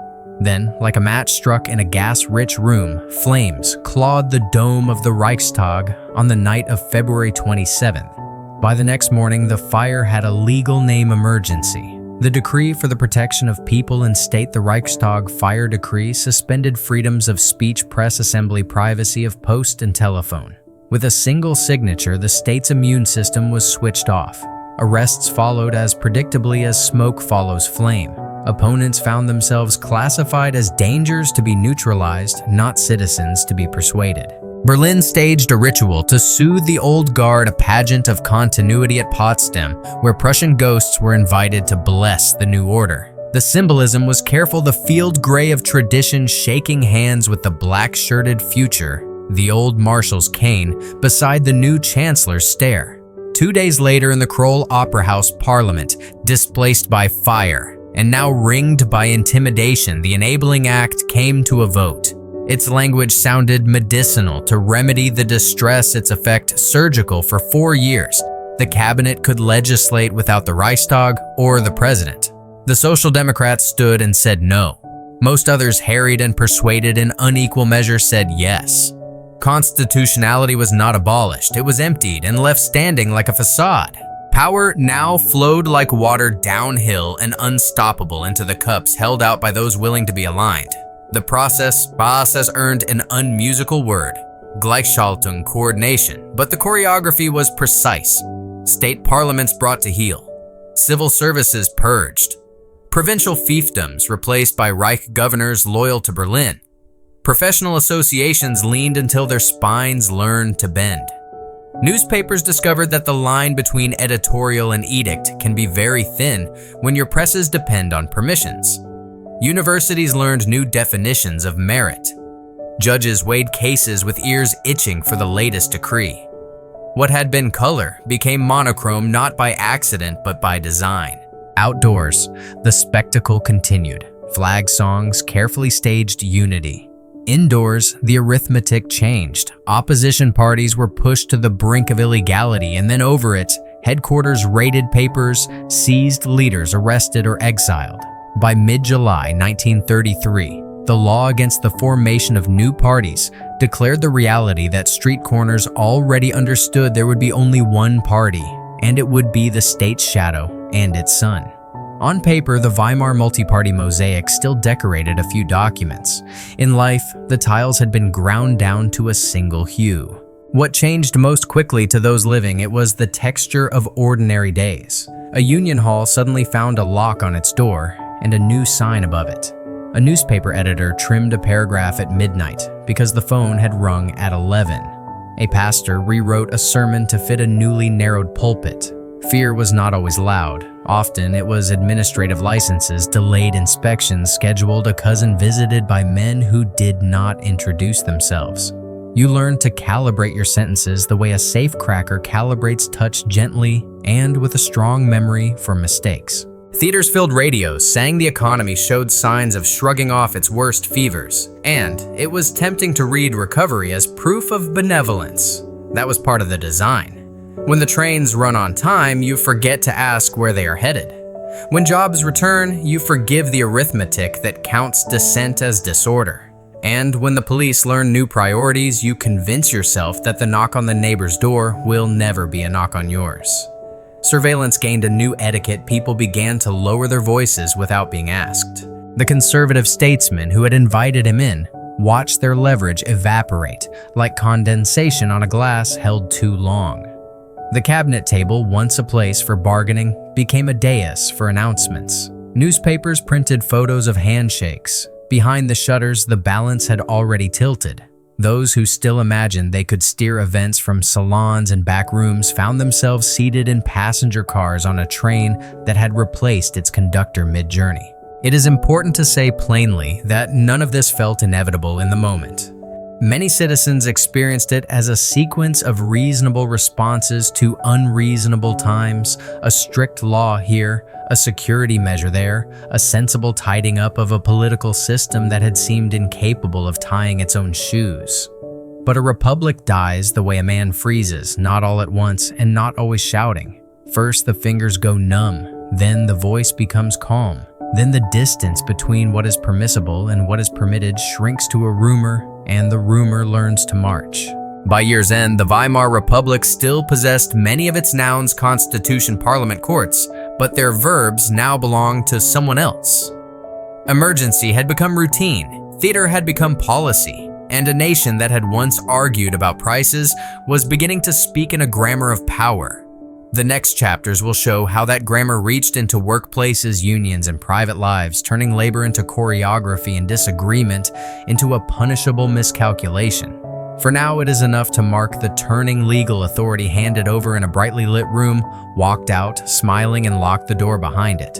Then, like a match struck in a gas-rich room, flames clawed the dome of the Reichstag on the night of February 27th. By the next morning, the fire had a legal name: emergency. The decree for the protection of people and state, the Reichstag fire decree, suspended freedoms of speech, press, assembly, privacy of post and telephone. With a single signature, the state's immune system was switched off. Arrests followed as predictably as smoke follows flame. Opponents found themselves classified as dangers to be neutralized, not citizens to be persuaded. Berlin staged a ritual to soothe the old guard, a pageant of continuity at Potsdam, where Prussian ghosts were invited to bless the new order. The symbolism was careful, the field gray of tradition shaking hands with the black-shirted future, the old marshal's cane beside the new chancellor's stare. 2 days later in the Kroll Opera House, Parliament, displaced by fire, and now ringed by intimidation, the enabling act came to a vote. Its language sounded medicinal to remedy the distress, its effect surgical. For 4 years, the cabinet could legislate without the Reichstag or the president. The Social Democrats stood and said no. Most others, harried and persuaded in unequal measure, said yes. Constitutionality was not abolished, it was emptied and left standing like a facade. Power now flowed like water downhill and unstoppable into the cups held out by those willing to be aligned. The process earned an unmusical word, Gleichschaltung, coordination, but the choreography was precise. State parliaments brought to heel. Civil services purged. Provincial fiefdoms replaced by Reich governors loyal to Berlin. Professional associations leaned until their spines learned to bend. Newspapers discovered that the line between editorial and edict can be very thin when your presses depend on permissions. Universities learned new definitions of merit. Judges weighed cases with ears itching for the latest decree. What had been color became monochrome, not by accident but by design. Outdoors, the spectacle continued. Flag songs, carefully staged unity. Indoors, the arithmetic changed. Opposition parties were pushed to the brink of illegality, and then over it, headquarters raided papers, seized leaders, arrested or exiled. By mid-July 1933, the law against the formation of new parties declared the reality that street corners already understood there would be only one party, and it would be the state's shadow and its son. On paper, the Weimar multi-party mosaic still decorated a few documents. In life, the tiles had been ground down to a single hue. What changed most quickly to those living, it was the texture of ordinary days. A union hall suddenly found a lock on its door and a new sign above it. A newspaper editor trimmed a paragraph at midnight because the phone had rung at 11. A pastor rewrote a sermon to fit a newly narrowed pulpit. Fear was not always loud. Often it was administrative licenses, delayed inspections, scheduled, a cousin visited by men who did not introduce themselves. You learned to calibrate your sentences the way a safecracker calibrates touch, gently and with a strong memory for mistakes. Theaters filled radios, sang the economy showed signs of shrugging off its worst fevers, and it was tempting to read recovery as proof of benevolence. That was part of the design. When the trains run on time, you forget to ask where they are headed. When jobs return, you forgive the arithmetic that counts dissent as disorder. And when the police learn new priorities, you convince yourself that the knock on the neighbor's door will never be a knock on yours. Surveillance gained a new etiquette. People began to lower their voices without being asked. The conservative statesmen who had invited him in watched their leverage evaporate like condensation on a glass held too long. The cabinet table, once a place for bargaining, became a dais for announcements. Newspapers printed photos of handshakes. Behind the shutters, the balance had already tilted. Those who still imagined they could steer events from salons and back rooms found themselves seated in passenger cars on a train that had replaced its conductor mid-journey. It is important to say plainly that none of this felt inevitable in the moment. Many citizens experienced it as a sequence of reasonable responses to unreasonable times, a strict law here, a security measure there, a sensible tidying up of a political system that had seemed incapable of tying its own shoes. But a republic dies the way a man freezes, not all at once and not always shouting. First the fingers go numb, then the voice becomes calm. Then the distance between what is permissible and what is permitted shrinks to a rumor, and the rumor learns to march. By year's end, the Weimar Republic still possessed many of its nouns, constitution, parliament, courts, but their verbs now belonged to someone else. Emergency had become routine, theater had become policy, and a nation that had once argued about prices was beginning to speak in a grammar of power. The next chapters will show how that grammar reached into workplaces, unions, and private lives, turning labor into choreography and disagreement into a punishable miscalculation. For now, it is enough to mark the turning legal authority handed over in a brightly lit room, walked out, smiling, and locked the door behind it.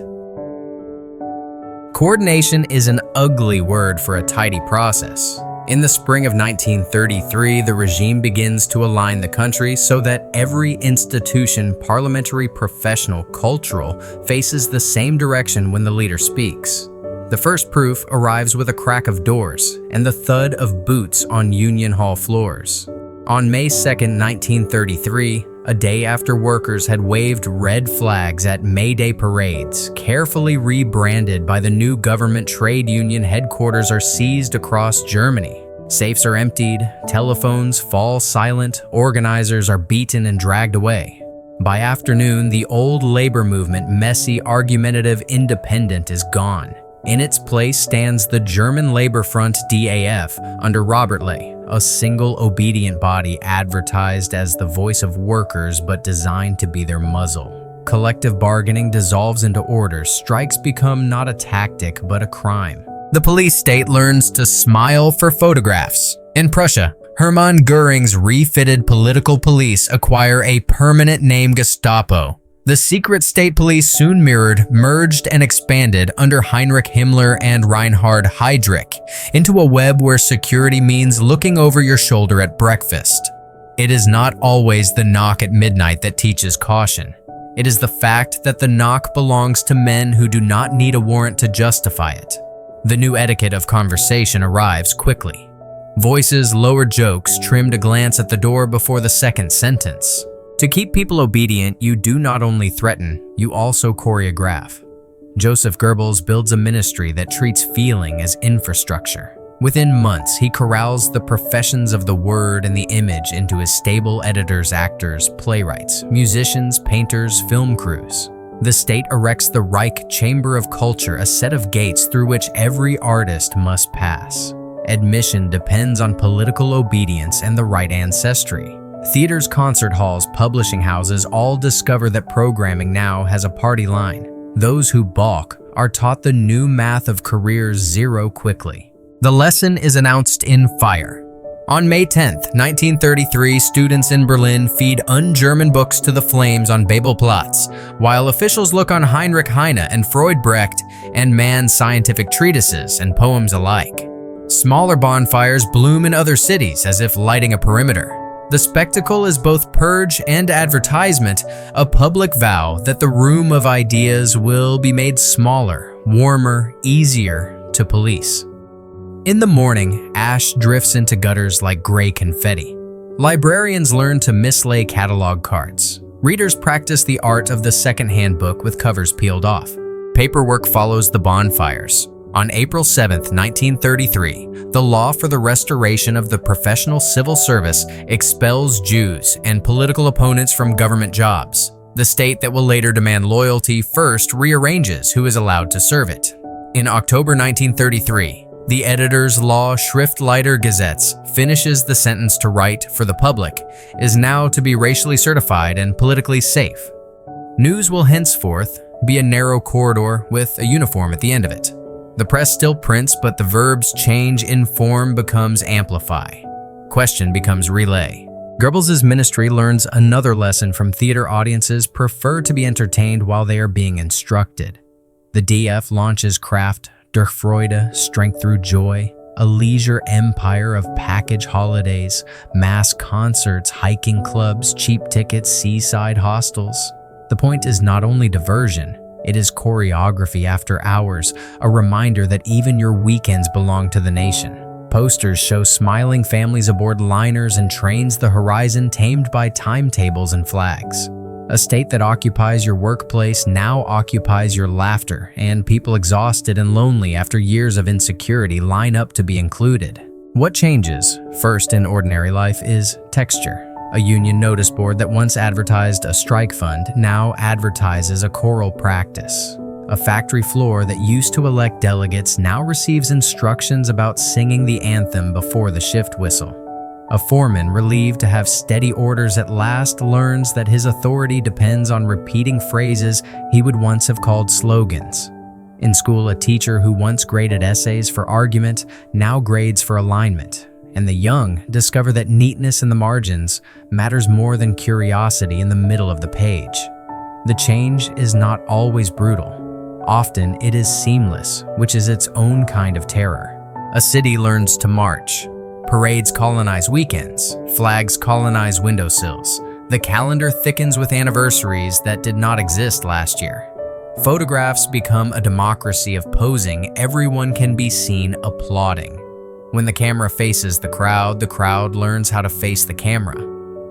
Coordination is an ugly word for a tidy process. In the spring of 1933, the regime begins to align the country so that every institution, parliamentary, professional, cultural, faces the same direction when the leader speaks. The first proof arrives with a crack of doors and the thud of boots on Union Hall floors. On May 2, 1933, a day after workers had waved red flags at May Day parades, carefully rebranded by the new government trade union headquarters are seized across Germany. Safes are emptied, telephones fall silent, organizers are beaten and dragged away. By afternoon, the old labor movement, messy, argumentative, independent, is gone. In its place stands the German Labor Front DAF under Robert Ley, a single obedient body advertised as the voice of workers but designed to be their muzzle. Collective bargaining dissolves into orders, strikes become not a tactic but a crime. The police state learns to smile for photographs. In Prussia, Hermann Göring's refitted political police acquire a permanent name Gestapo. The secret state police soon mirrored, merged, and expanded under Heinrich Himmler and Reinhard Heydrich into a web where security means looking over your shoulder at breakfast. It is not always the knock at midnight that teaches caution. It is the fact that the knock belongs to men who do not need a warrant to justify it. The new etiquette of conversation arrives quickly. Voices, lower jokes, trimmed a glance at the door before the second sentence. To keep people obedient, you do not only threaten, you also choreograph. Joseph Goebbels builds a ministry that treats feeling as infrastructure. Within months, he corrals the professions of the word and the image into his stable editors, actors, playwrights, musicians, painters, film crews. The state erects the Reich Chamber of Culture, a set of gates through which every artist must pass. Admission depends on political obedience and the right ancestry. Theaters, concert halls, publishing houses all discover that programming now has a party line. Those who balk are taught the new math of careers zero quickly. The lesson is announced in fire. On May 10, 1933, students in Berlin feed un-German books to the flames on Babelplatz, while officials look on Heinrich Heine and Freud Brecht and Mann's scientific treatises and poems alike. Smaller bonfires bloom in other cities as if lighting a perimeter. The spectacle is both purge and advertisement, a public vow that the room of ideas will be made smaller, warmer, easier to police. In the morning, ash drifts into gutters like gray confetti. Librarians learn to mislay catalog cards. Readers practice the art of the second-hand book with covers peeled off. Paperwork follows the bonfires. On April 7, 1933, the law for the restoration of the professional civil service expels Jews and political opponents from government jobs. The state that will later demand loyalty first rearranges who is allowed to serve it. In October 1933, the editor's law Schriftleiter Gesetz finishes the sentence to write for the public is now to be racially certified and politically safe. News will henceforth be a narrow corridor with a uniform at the end of it. The press still prints, but the verbs change in form becomes amplify. Question becomes relay. Goebbels' ministry learns another lesson from theater audiences prefer to be entertained while they are being instructed. The DF launches Kraft, durch Freude, strength through joy, a leisure empire of package holidays, mass concerts, hiking clubs, cheap tickets, seaside hostels. The point is not only diversion, it is choreography after hours, a reminder that even your weekends belong to the nation. Posters show smiling families aboard liners and trains the horizon tamed by timetables and flags. A state that occupies your workplace now occupies your laughter, and people exhausted and lonely after years of insecurity line up to be included. What changes, first in ordinary life, is texture. A union notice board that once advertised a strike fund now advertises a choral practice. A factory floor that used to elect delegates now receives instructions about singing the anthem before the shift whistle. A foreman relieved to have steady orders at last learns that his authority depends on repeating phrases he would once have called slogans. In school, a teacher who once graded essays for argument now grades for alignment, and the young discover that neatness in the margins matters more than curiosity in the middle of the page. The change is not always brutal. Often it is seamless, which is its own kind of terror. A city learns to march. Parades colonize weekends. Flags colonize windowsills. The calendar thickens with anniversaries that did not exist last year. Photographs become a democracy of posing. Everyone can be seen applauding. When the camera faces the crowd learns how to face the camera.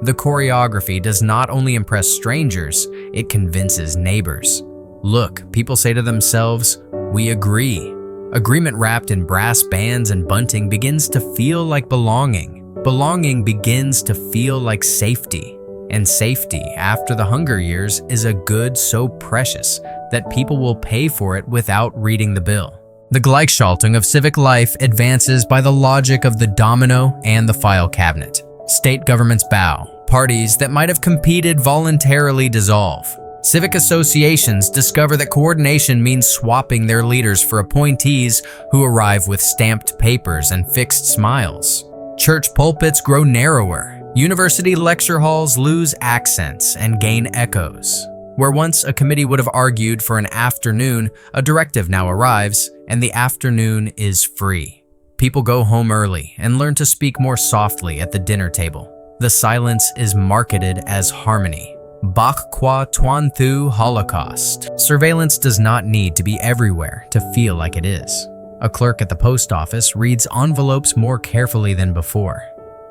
The choreography does not only impress strangers, it convinces neighbors. Look, people say to themselves, we agree. Agreement wrapped in brass bands and bunting begins to feel like belonging. Belonging begins to feel like safety. And safety, after the Hunger Years, is a good so precious that people will pay for it without reading the bill. The Gleichschaltung of civic life advances by the logic of the domino and the file cabinet. State governments bow. Parties that might have competed voluntarily dissolve. Civic associations discover that coordination means swapping their leaders for appointees who arrive with stamped papers and fixed smiles. Church pulpits grow narrower. University lecture halls lose accents and gain echoes. Where once a committee would have argued for an afternoon, a directive now arrives, and the afternoon is free. People go home early and learn to speak more softly at the dinner table. The silence is marketed as harmony. Bach qua tuan thu Holocaust. Surveillance does not need to be everywhere to feel like it is. A clerk at the post office reads envelopes more carefully than before.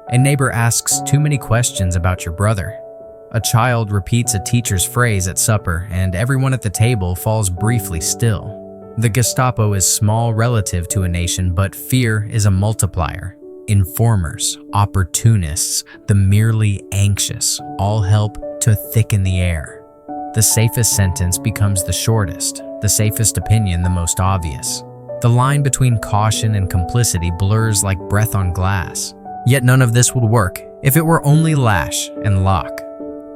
A neighbor asks too many questions about your brother. A child repeats a teacher's phrase at supper, and everyone at the table falls briefly still. The Gestapo is small relative to a nation, but fear is a multiplier. Informers, opportunists, the merely anxious all help to thicken the air. The safest sentence becomes the shortest, the safest opinion the most obvious. The line between caution and complicity blurs like breath on glass. Yet none of this would work if it were only lash and lock.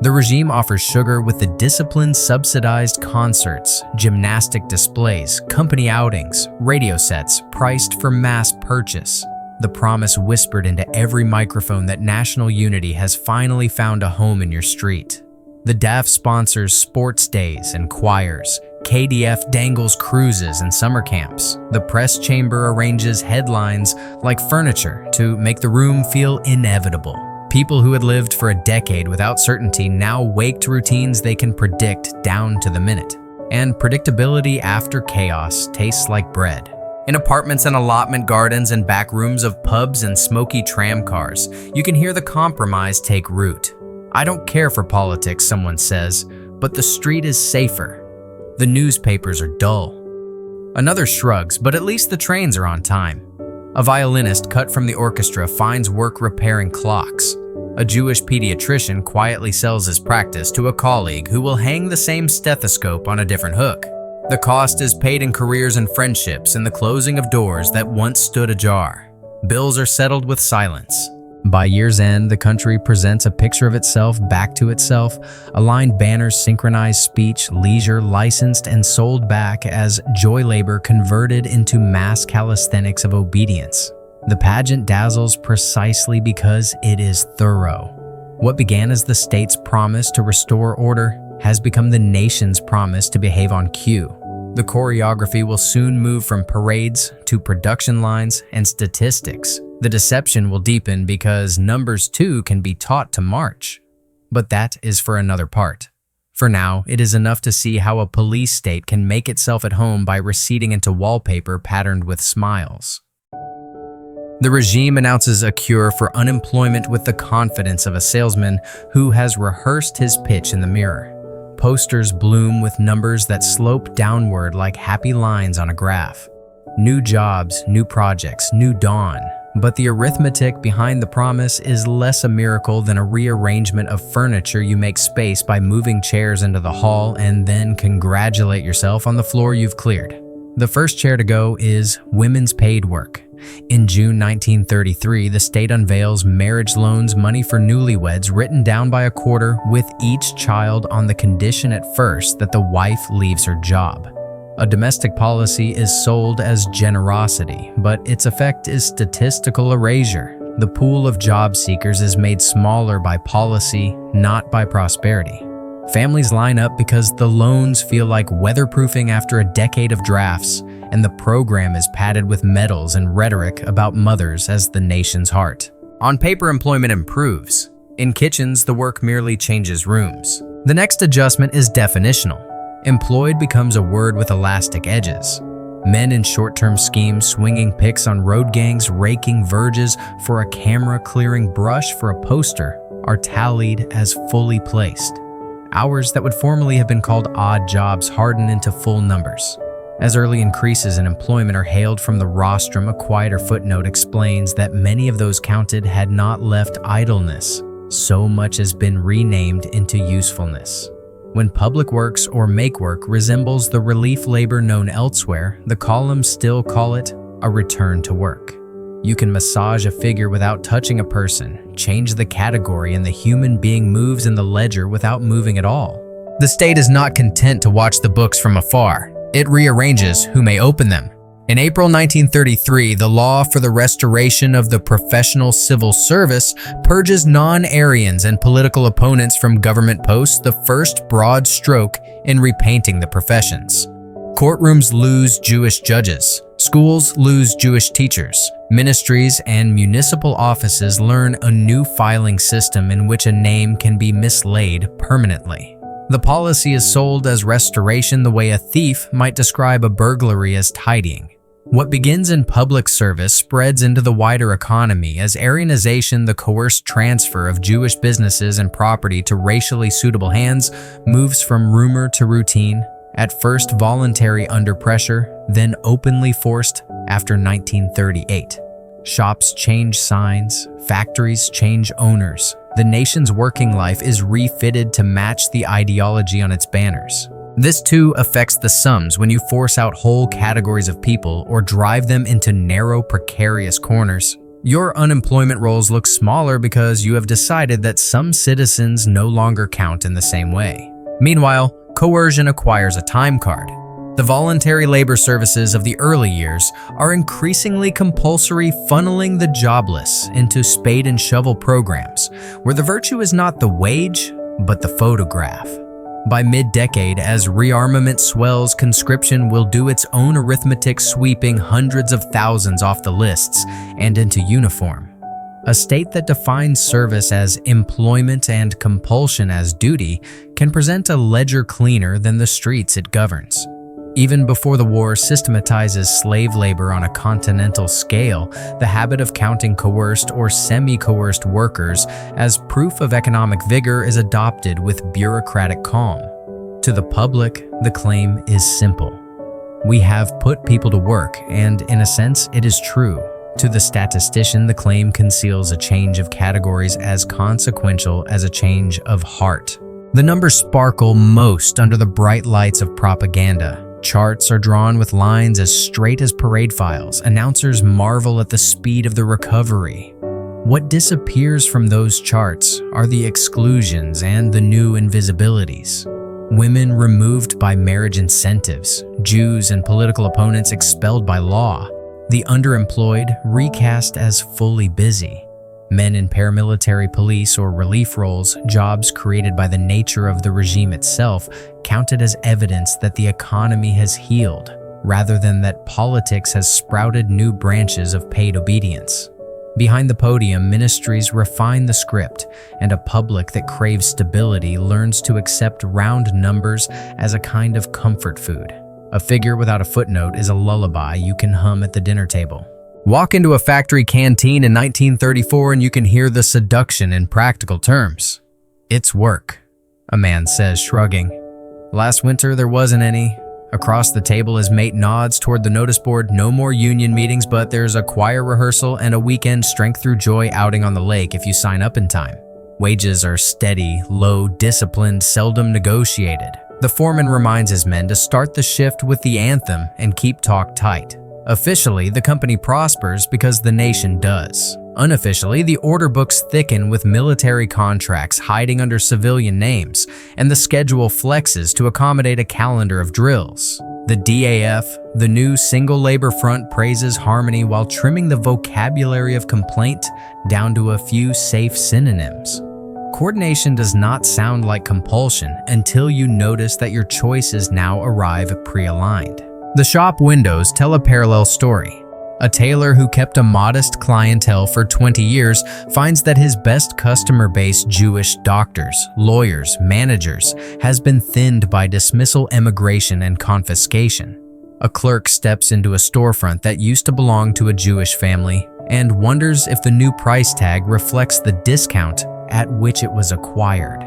The regime offers sugar with the disciplined subsidized concerts, gymnastic displays, company outings, radio sets priced for mass purchase. The promise whispered into every microphone that national unity has finally found a home in your street. The DAF sponsors sports days and choirs. KDF dangles cruises and summer camps. The press chamber arranges headlines like furniture to make the room feel inevitable. People who had lived for a decade without certainty now wake to routines they can predict down to the minute. And predictability after chaos tastes like bread. In apartments and allotment gardens and back rooms of pubs and smoky tram cars, you can hear the compromise take root. I don't care for politics, someone says, but the street is safer. The newspapers are dull. Another shrugs, but at least the trains are on time. A violinist cut from the orchestra finds work repairing clocks. A Jewish pediatrician quietly sells his practice to a colleague who will hang the same stethoscope on a different hook. The cost is paid in careers and friendships, in the closing of doors that once stood ajar. Bills are settled with silence. By year's end, the country presents a picture of itself back to itself. Aligned banners synchronize speech, leisure licensed and sold back as joy labor converted into mass calisthenics of obedience. The pageant dazzles precisely because it is thorough. What began as the state's promise to restore order has become the nation's promise to behave on cue. The choreography will soon move from parades to production lines and statistics. The deception will deepen because numbers too can be taught to march. But that is for another part. For now, it is enough to see how a police state can make itself at home by receding into wallpaper patterned with smiles. The regime announces a cure for unemployment with the confidence of a salesman who has rehearsed his pitch in the mirror. Posters bloom with numbers that slope downward like happy lines on a graph. New jobs, new projects, new dawn. But the arithmetic behind the promise is less a miracle than a rearrangement of furniture. You make space by moving chairs into the hall and then congratulate yourself on the floor you've cleared. The first chair to go is women's paid work. In June 1933, the state unveils marriage loans, money for newlyweds, written down by a quarter with each child on the condition at first that the wife leaves her job. A domestic policy is sold as generosity, but its effect is statistical erasure. The pool of job seekers is made smaller by policy, not by prosperity. Families line up because the loans feel like weatherproofing after a decade of drafts, and the program is padded with medals and rhetoric about mothers as the nation's heart. On paper, employment improves. In kitchens, the work merely changes rooms. The next adjustment is definitional. Employed becomes a word with elastic edges. Men in short-term schemes swinging picks on road gangs, raking verges for a camera, clearing brush for a poster, are tallied as fully placed. Hours that would formerly have been called odd jobs harden into full numbers. As early increases in employment are hailed from the rostrum, a quieter footnote explains that many of those counted had not left idleness. So much has been renamed into usefulness. When public works or make work resembles the relief labor known elsewhere, the columns still call it a return to work. You can massage a figure without touching a person, change the category, and the human being moves in the ledger without moving at all. The state is not content to watch the books from afar. It rearranges who may open them. In April 1933, the law for the restoration of the professional civil service purges non-Aryans and political opponents from government posts, the first broad stroke in repainting the professions. Courtrooms lose Jewish judges. Schools lose Jewish teachers. Ministries and municipal offices learn a new filing system in which a name can be mislaid permanently. The policy is sold as restoration the way a thief might describe a burglary as tidying. What begins in public service spreads into the wider economy as Aryanization, the coerced transfer of Jewish businesses and property to racially suitable hands, moves from rumor to routine, at first voluntary under pressure, then openly forced after 1938. Shops change signs, factories change owners. The nation's working life is refitted to match the ideology on its banners. This too affects the sums when you force out whole categories of people or drive them into narrow, precarious corners. Your unemployment rolls look smaller because you have decided that some citizens no longer count in the same way. Meanwhile, coercion acquires a time card. The voluntary labor services of the early years are increasingly compulsory, funneling the jobless into spade and shovel programs, where the virtue is not the wage, but the photograph. By mid-decade, as rearmament swells, conscription will do its own arithmetic, sweeping hundreds of thousands off the lists and into uniform. A state that defines service as employment and compulsion as duty can present a ledger cleaner than the streets it governs. Even before the war systematizes slave labor on a continental scale, the habit of counting coerced or semi-coerced workers as proof of economic vigor is adopted with bureaucratic calm. To the public, the claim is simple. We have put people to work, and in a sense, it is true. To the statistician, the claim conceals a change of categories as consequential as a change of heart. The numbers sparkle most under the bright lights of propaganda. Charts are drawn with lines as straight as parade files. Announcers marvel at the speed of the recovery. What disappears from those charts are the exclusions and the new invisibilities. Women removed by marriage incentives, Jews and political opponents expelled by law, the underemployed recast as fully busy. Men in paramilitary police or relief roles, jobs created by the nature of the regime itself, counted as evidence that the economy has healed, rather than that politics has sprouted new branches of paid obedience. Behind the podium, ministries refine the script, and a public that craves stability learns to accept round numbers as a kind of comfort food. A figure without a footnote is a lullaby you can hum at the dinner table. Walk into a factory canteen in 1934 and you can hear the seduction in practical terms. "It's work," a man says, shrugging. "Last winter there wasn't any. Across the table, his mate nods toward the notice board. No more union meetings, but there's a choir rehearsal and a weekend Strength Through Joy outing on the lake if you sign up in time. Wages are steady, low, disciplined, seldom negotiated. The foreman reminds his men to start the shift with the anthem and keep talk tight. Officially, the company prospers because the nation does. Unofficially, the order books thicken with military contracts hiding under civilian names, and the schedule flexes to accommodate a calendar of drills. The DAF, the new single labor front, praises harmony while trimming the vocabulary of complaint down to a few safe synonyms. Coordination does not sound like compulsion until you notice that your choices now arrive pre-aligned. The shop windows tell a parallel story. A tailor who kept a modest clientele for 20 years finds that his best customer base, Jewish doctors, lawyers, managers, has been thinned by dismissal, emigration, and confiscation. A clerk steps into a storefront that used to belong to a Jewish family and wonders if the new price tag reflects the discount at which it was acquired.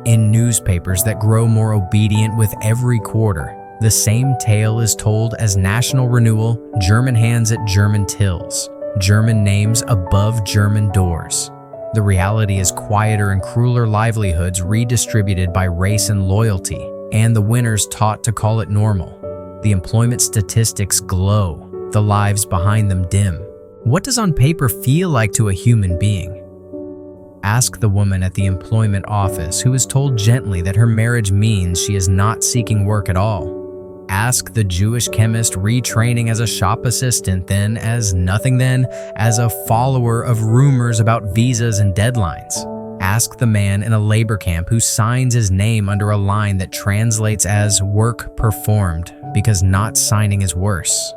In newspapers that grow more obedient with every quarter, the same tale is told as national renewal, German hands at German tills, German names above German doors. The reality is quieter and crueler livelihoods redistributed by race and loyalty, and the winners taught to call it normal. The employment statistics glow, the lives behind them dim. What does on paper feel like to a human being? Ask the woman at the employment office who is told gently that her marriage means she is not seeking work at all. Ask the Jewish chemist retraining as a shop assistant, then as nothing, then as a follower of rumors about visas and deadlines. Ask the man in a labor camp who signs his name under a line that translates as work performed because not signing is worse.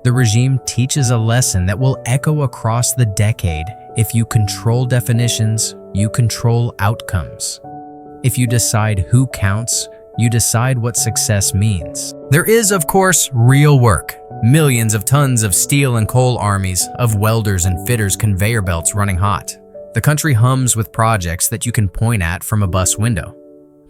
The regime teaches a lesson that will echo across the decade. If you control definitions, you control outcomes. If you decide who counts, you decide what success means. There is, of course, real work. Millions of tons of steel and coal armies, of welders and fitters, conveyor belts running hot. The country hums with projects that you can point at from a bus window.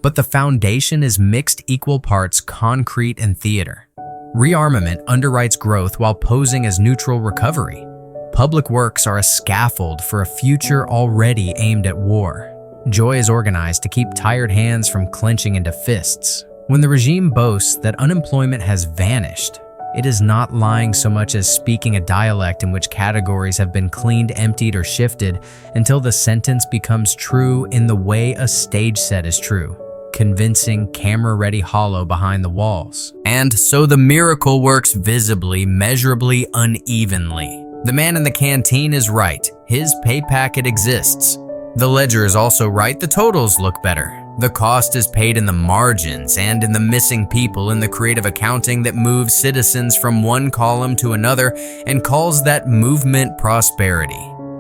But the foundation is mixed equal parts concrete and theater. Rearmament underwrites growth while posing as neutral recovery. Public works are a scaffold for a future already aimed at war. Joy is organized to keep tired hands from clenching into fists. When the regime boasts that unemployment has vanished, it is not lying so much as speaking a dialect in which categories have been cleaned, emptied, or shifted until the sentence becomes true in the way a stage set is true. Convincing, camera-ready hollow behind the walls. And so the miracle works visibly, measurably, unevenly. The man in the canteen is right. His pay packet exists. The ledger is also right. The totals look better. The cost is paid in the margins and in the missing people in the creative accounting that moves citizens from one column to another and calls that movement prosperity.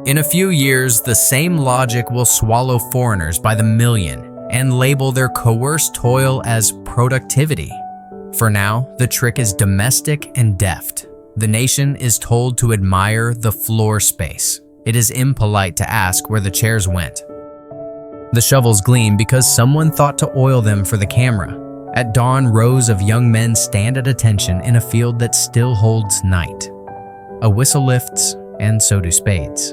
In a few years, the same logic will swallow foreigners by the million and label their coerced toil as productivity. For now, the trick is domestic and deft. The nation is told to admire the floor space. It is impolite to ask where the chairs went. The shovels gleam because someone thought to oil them for the camera. At dawn, rows of young men stand at attention in a field that still holds night. A whistle lifts, and so do spades.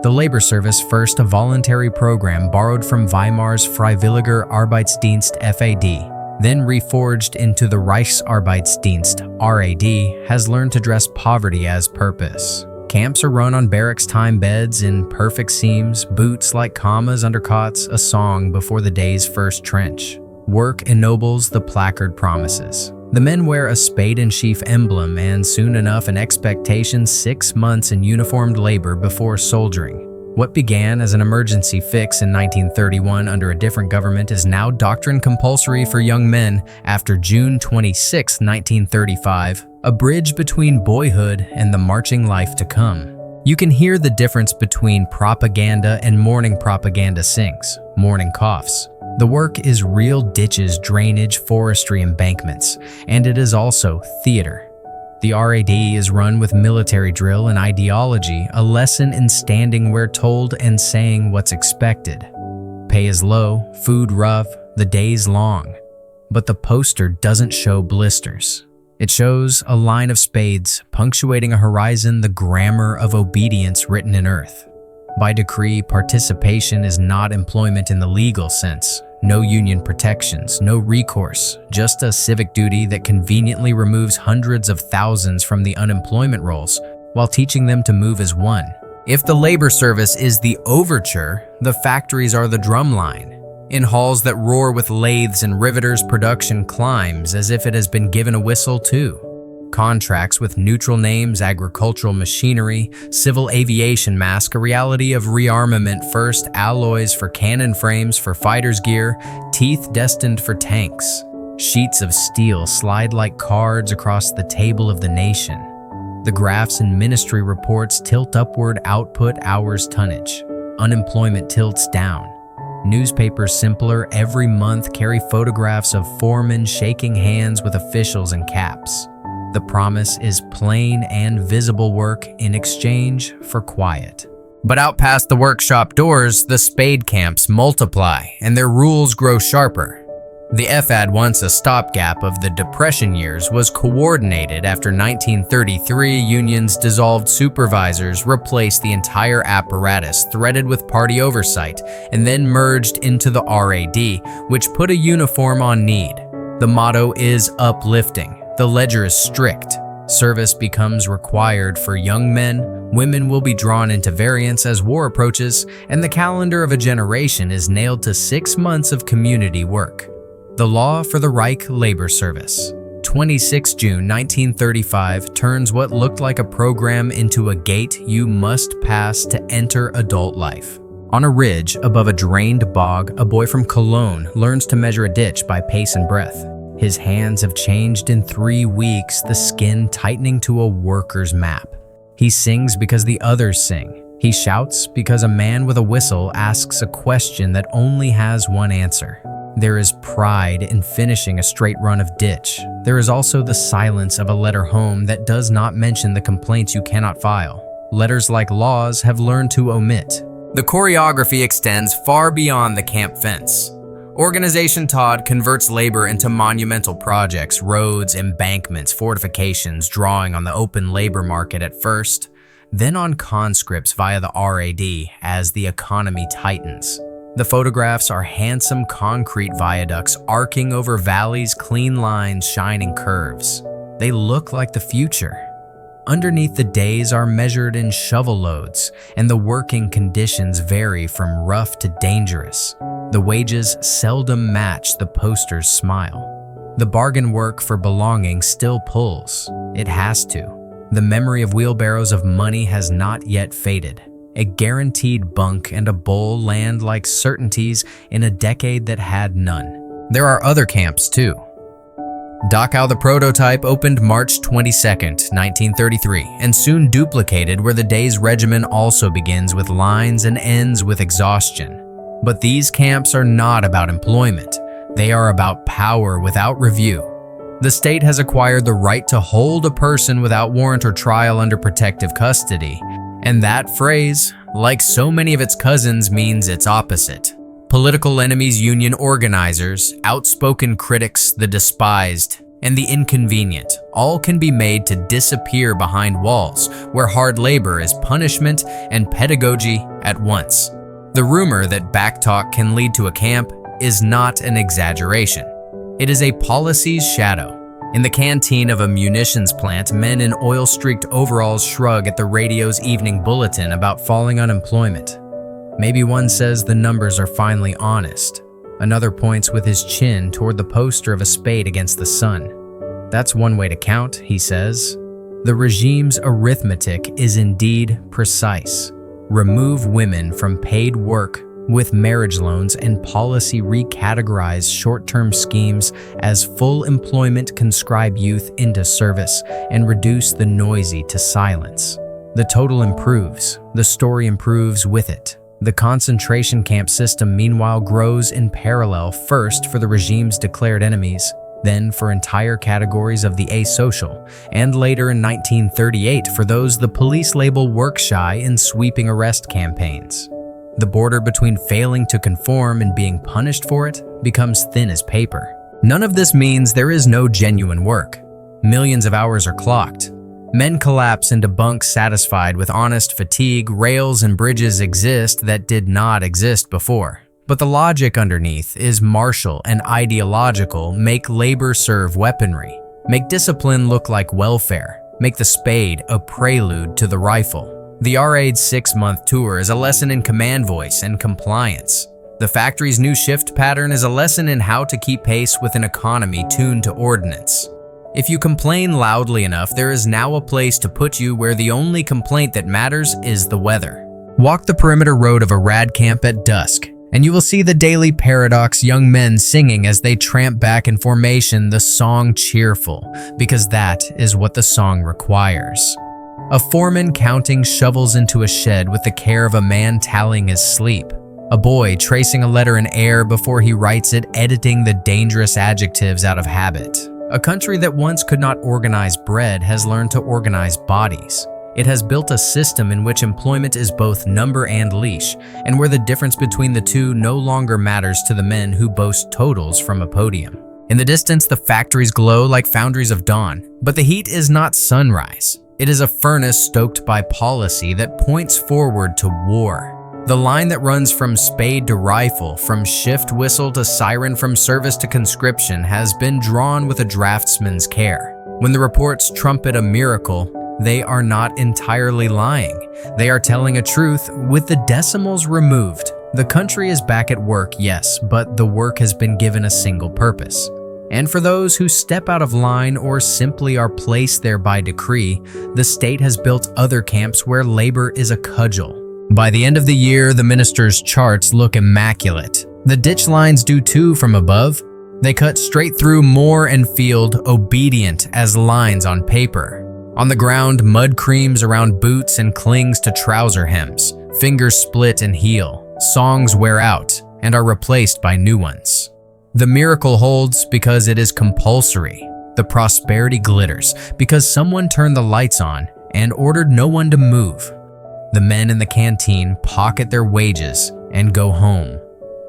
The labor service, first a voluntary program borrowed from Weimar's Freiwilliger Arbeitsdienst FAD, then reforged into the Reichsarbeitsdienst RAD, has learned to dress poverty as purpose. Camps are run on barracks-time beds in perfect seams, boots like commas under cots, a song before the day's first trench. Work ennobles the placard promises. The men wear a spade-and-sheaf emblem and soon enough an expectation 6 months in uniformed labor before soldiering. What began as an emergency fix in 1931 under a different government is now doctrine compulsory for young men after June 26, 1935, a bridge between boyhood and the marching life to come. You can hear the difference between propaganda and morning propaganda sings, morning coughs. The work is real ditches, drainage, forestry, embankments, and it is also theater. The RAD is run with military drill and ideology, a lesson in standing where told and saying what's expected. Pay is low, food rough, the days long. But the poster doesn't show blisters. It shows a line of spades punctuating a horizon, the grammar of obedience written in earth. By decree, participation is not employment in the legal sense. No union protections, no recourse, just a civic duty that conveniently removes hundreds of thousands from the unemployment rolls while teaching them to move as one. If the labor service is the overture, the factories are the drumline. In halls that roar with lathes and riveters, production climbs as if it has been given a whistle too. Contracts with neutral names, agricultural machinery, civil aviation mask a reality of rearmament first, alloys for cannon frames for fighters' gear, teeth destined for tanks. Sheets of steel slide like cards across the table of the nation. The graphs in ministry reports tilt upward, output, hours, tonnage. Unemployment tilts down. Newspapers simpler every month carry photographs of foremen shaking hands with officials in caps. The promise is plain and visible work in exchange for quiet. But out past the workshop doors, the spade camps multiply and their rules grow sharper. The FAD, once a stopgap of the Depression years, was coordinated after 1933 unions dissolved, supervisors replaced the entire apparatus threaded with party oversight and then merged into the RAD, which put a uniform on need. The motto is uplifting. The ledger is strict. Service becomes required for young men. Women will be drawn into variance as war approaches, and the calendar of a generation is nailed to 6 months of community work. The law for the Reich Labor Service. 26 June 1935 turns what looked like a program into a gate you must pass to enter adult life. On a ridge above a drained bog, a boy from Cologne learns to measure a ditch by pace and breath. His hands have changed in 3 weeks, the skin tightening to a worker's map. He sings because the others sing. He shouts because a man with a whistle asks a question that only has one answer. There is pride in finishing a straight run of ditch. There is also the silence of a letter home that does not mention the complaints you cannot file. Letters like laws have learned to omit. The choreography extends far beyond the camp fence. Organization Todd converts labor into monumental projects, roads, embankments, fortifications, drawing on the open labor market at first, then on conscripts via the RAD as the economy tightens. The photographs are handsome concrete viaducts arcing over valleys, clean lines, shining curves. They look like the future. Underneath, the days are measured in shovel loads, and the working conditions vary from rough to dangerous. The wages seldom match the poster's smile. The bargain work for belonging still pulls. It has to. The memory of wheelbarrows of money has not yet faded. A guaranteed bunk and a bowl land like certainties in a decade that had none. There are other camps too. Dachau, the prototype, opened March 22, 1933, and soon duplicated where the day's regimen also begins with lines and ends with exhaustion. But these camps are not about employment. They are about power without review. The state has acquired the right to hold a person without warrant or trial under protective custody. And that phrase, like so many of its cousins, means its opposite. Political enemies, union organizers, outspoken critics, the despised, and the inconvenient all can be made to disappear behind walls where hard labor is punishment and pedagogy at once. The rumor that backtalk can lead to a camp is not an exaggeration. It is a policy's shadow. In the canteen of a munitions plant, men in oil-streaked overalls shrug at the radio's evening bulletin about falling unemployment. Maybe one says the numbers are finally honest. Another points with his chin toward the poster of a spade against the sun. That's one way to count, he says. The regime's arithmetic is indeed precise. Remove women from paid work with marriage loans, and policy recategorize short-term schemes as full employment, conscribe youth into service, and reduce the noisy to silence. The total improves. The story improves with it. The concentration camp system, meanwhile, grows in parallel, first for the regime's declared enemies, then for entire categories of the asocial, and later in 1938 for those the police label work-shy in sweeping arrest campaigns. The border between failing to conform and being punished for it becomes thin as paper. None of this means there is no genuine work. Millions of hours are clocked. Men collapse into bunks satisfied with honest fatigue. Rails and bridges exist that did not exist before. But the logic underneath is martial and ideological. Make labor serve weaponry. Make discipline look like welfare. Make the spade a prelude to the rifle. The RA's 6-month tour is a lesson in command voice and compliance. The factory's new shift pattern is a lesson in how to keep pace with an economy tuned to ordnance. If you complain loudly enough, there is now a place to put you where the only complaint that matters is the weather. Walk the perimeter road of a rad camp at dusk, and you will see the daily paradox: young men singing as they tramp back in formation, the song cheerful, because that is what the song requires. A foreman counting shovels into a shed with the care of a man tallying his sleep. A boy tracing a letter in air before he writes it, editing the dangerous adjectives out of habit. A country that once could not organize bread has learned to organize bodies. It has built a system in which employment is both number and leash, and where the difference between the two no longer matters to the men who boast totals from a podium. In the distance, the factories glow like foundries of dawn, but the heat is not sunrise. It is a furnace stoked by policy that points forward to war. The line that runs from spade to rifle, from shift whistle to siren, from service to conscription, has been drawn with a draftsman's care. When the reports trumpet a miracle, they are not entirely lying. They are telling a truth with the decimals removed. The country is back at work, yes, but the work has been given a single purpose. And for those who step out of line or simply are placed there by decree, the state has built other camps where labor is a cudgel. By the end of the year, the minister's charts look immaculate. The ditch lines do too from above. They cut straight through moor and field, obedient as lines on paper. On the ground, mud creams around boots and clings to trouser hems. Fingers split and heal. Songs wear out and are replaced by new ones. The miracle holds because it is compulsory. The prosperity glitters because someone turned the lights on and ordered no one to move. The men in the canteen pocket their wages and go home.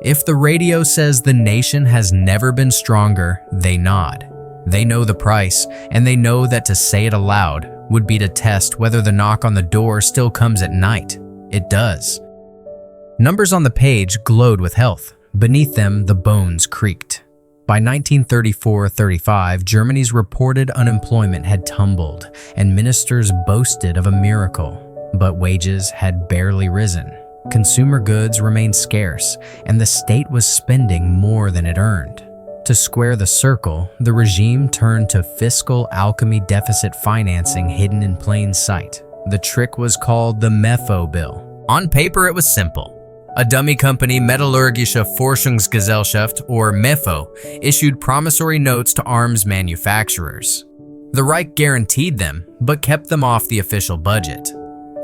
If the radio says the nation has never been stronger, they nod. They know the price, and they know that to say it aloud would be to test whether the knock on the door still comes at night. It does. Numbers on the page glowed with health. Beneath them, the bones creaked. By 1934-35, Germany's reported unemployment had tumbled, and ministers boasted of a miracle. But wages had barely risen. Consumer goods remained scarce, and the state was spending more than it earned. To square the circle, the regime turned to fiscal alchemy, deficit financing hidden in plain sight. The trick was called the MEFO bill. On paper, it was simple. A dummy company, Metallurgische Forschungsgesellschaft, or MEFO, issued promissory notes to arms manufacturers. The Reich guaranteed them, but kept them off the official budget.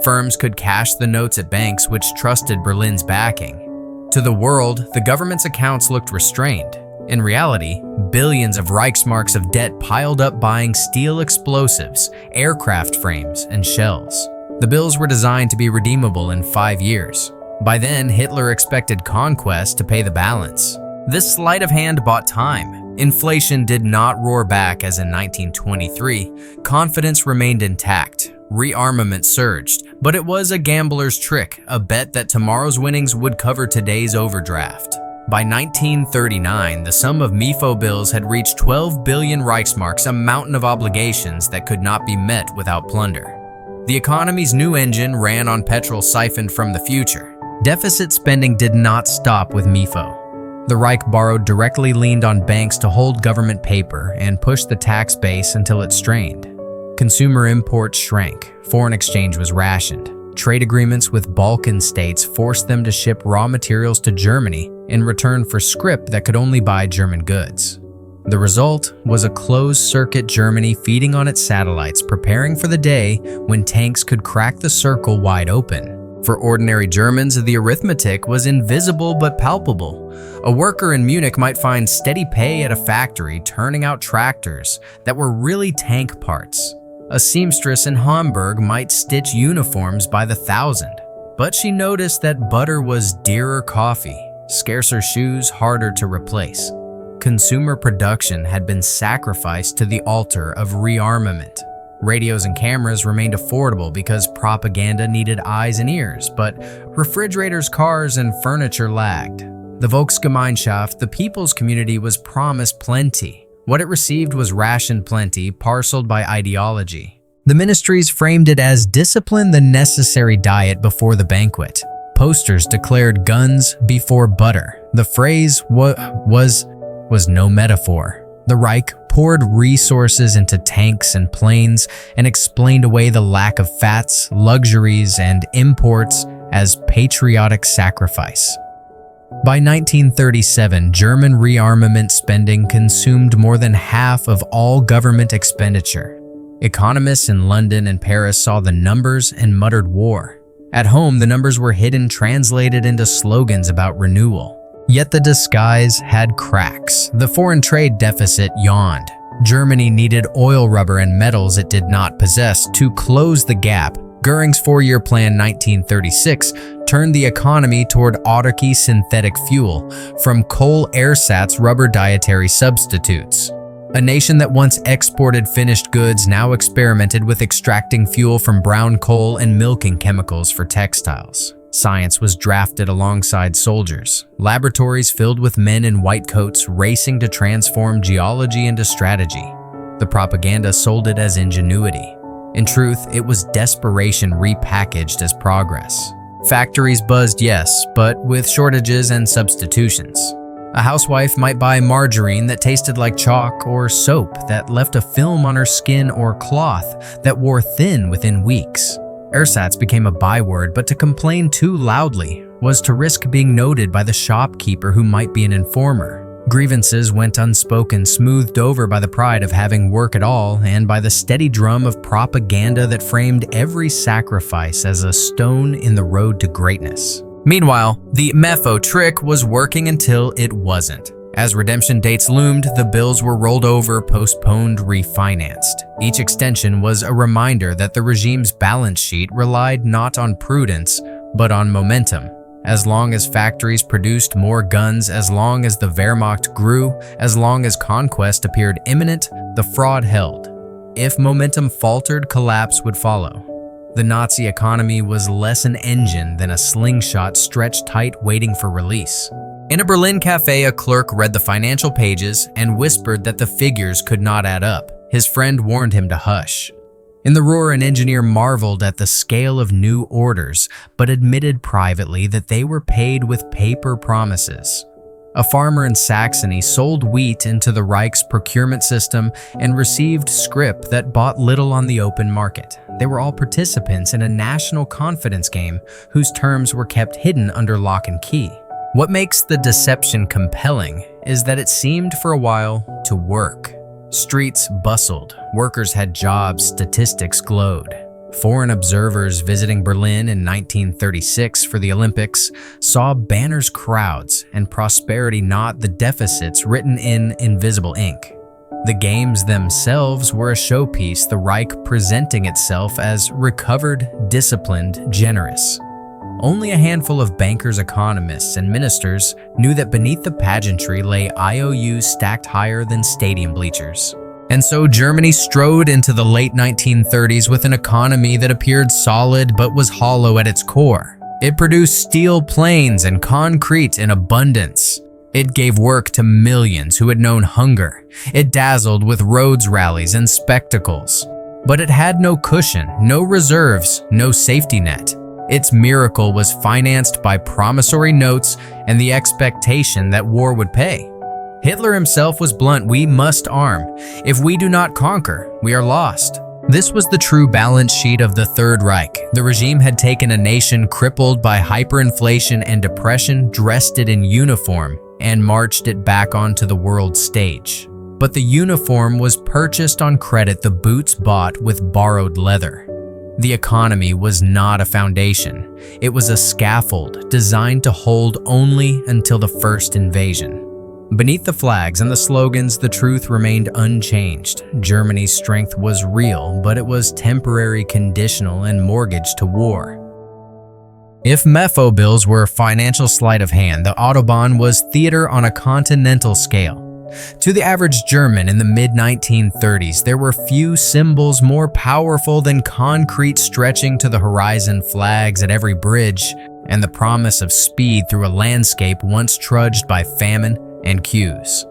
Firms could cash the notes at banks which trusted Berlin's backing. To the world, the government's accounts looked restrained. In reality, billions of Reichsmarks of debt piled up buying steel explosives, aircraft frames, and shells. The bills were designed to be redeemable in 5 years. By then, Hitler expected conquest to pay the balance. This sleight of hand bought time. Inflation did not roar back as in 1923. Confidence remained intact. Rearmament surged, but it was a gambler's trick, a bet that tomorrow's winnings would cover today's overdraft. By 1939, the sum of MEFO bills had reached 12 billion Reichsmarks, a mountain of obligations that could not be met without plunder. The economy's new engine ran on petrol siphoned from the future. Deficit spending did not stop with MEFO. The Reich borrowed directly, leaned on banks to hold government paper, and pushed the tax base until it strained. Consumer imports shrank, foreign exchange was rationed. Trade agreements with Balkan states forced them to ship raw materials to Germany in return for scrip that could only buy German goods. The result was a closed-circuit Germany feeding on its satellites, preparing for the day when tanks could crack the circle wide open. For ordinary Germans, the arithmetic was invisible but palpable. A worker in Munich might find steady pay at a factory turning out tractors that were really tank parts. A seamstress in Hamburg might stitch uniforms by the thousand. But she noticed that butter was dearer coffee, scarcer shoes harder to replace. consumer production had been sacrificed to the altar of rearmament. Radios and cameras remained affordable because propaganda needed eyes and ears, but refrigerators, cars, and furniture lagged. The Volksgemeinschaft, the people's community, was promised plenty. What it received was rationed plenty, parceled by ideology. The ministries framed it as discipline, the necessary diet before the banquet. Posters declared guns before butter. The phrase was no metaphor. The Reich poured resources into tanks and planes and explained away the lack of fats, luxuries, and imports as patriotic sacrifice. By 1937, German rearmament spending consumed more than half of all government expenditure. Economists in London and Paris saw the numbers and muttered war. At home, the numbers were hidden, translated into slogans about renewal. Yet the disguise had cracks. The foreign trade deficit yawned. Germany needed oil, rubber, and metals it did not possess to close the gap. Göring's four-year plan 1936 turned the economy toward autarky synthetic fuel from coal ersatz rubber dietary substitutes. A nation that once exported finished goods now experimented with extracting fuel from brown coal and milking chemicals for textiles. Science was drafted alongside soldiers, laboratories filled with men in white coats racing to transform geology into strategy. The propaganda sold it as ingenuity. In truth, it was desperation repackaged as progress. Factories buzzed, yes, but with shortages and substitutions. A housewife might buy margarine that tasted like chalk, or soap that left a film on her skin, or cloth that wore thin within weeks. Ersatz became a byword, but to complain too loudly was to risk being noted by the shopkeeper who might be an informer. Grievances went unspoken, smoothed over by the pride of having work at all and by the steady drum of propaganda that framed every sacrifice as a stone in the road to greatness. Meanwhile, the MEFO trick was working until it wasn't. As redemption dates loomed, the bills were rolled over, postponed, refinanced. Each extension was a reminder that the regime's balance sheet relied not on prudence, but on momentum. As long as factories produced more guns, as long as the Wehrmacht grew, as long as conquest appeared imminent, the fraud held. If momentum faltered, collapse would follow. The Nazi economy was less an engine than a slingshot stretched tight waiting for release. In a Berlin cafe, a clerk read the financial pages and whispered that the figures could not add up. His friend warned him to hush. In the Ruhr, an engineer marveled at the scale of new orders, but admitted privately that they were paid with paper promises. A farmer in Saxony sold wheat into the Reich's procurement system and received scrip that bought little on the open market. They were all participants in a national confidence game whose terms were kept hidden under lock and key. What makes the deception compelling is that it seemed for a while to work. Streets bustled, workers had jobs, statistics glowed. Foreign observers visiting Berlin in 1936 for the Olympics saw banners, crowds, and prosperity, not the deficits written in invisible ink. The games themselves were a showpiece, the Reich presenting itself as recovered, disciplined, generous. Only a handful of bankers, economists, and ministers knew that beneath the pageantry lay IOUs stacked higher than stadium bleachers. And so Germany strode into the late 1930s with an economy that appeared solid but was hollow at its core. It produced steel planes and concrete in abundance. It gave work to millions who had known hunger. It dazzled with roads rallies and spectacles. But it had no cushion, no reserves, no safety net. Its miracle was financed by promissory notes and the expectation that war would pay. Hitler himself was blunt: we must arm. If we do not conquer, we are lost. This was the true balance sheet of the Third Reich. The regime had taken a nation crippled by hyperinflation and depression, dressed it in uniform, and marched it back onto the world stage. But the uniform was purchased on credit, the boots bought with borrowed leather. The economy was not a foundation. It was a scaffold designed to hold only until the first invasion. Beneath the flags and the slogans, the truth remained unchanged. Germany's strength was real, but it was temporary, conditional, and mortgaged to war. If MEFO bills were financial sleight of hand, the Autobahn was theater on a continental scale. To the average German in the mid-1930s, there were few symbols more powerful than concrete stretching to the horizon, flags at every bridge, and the promise of speed through a landscape once trudged by famine and queues.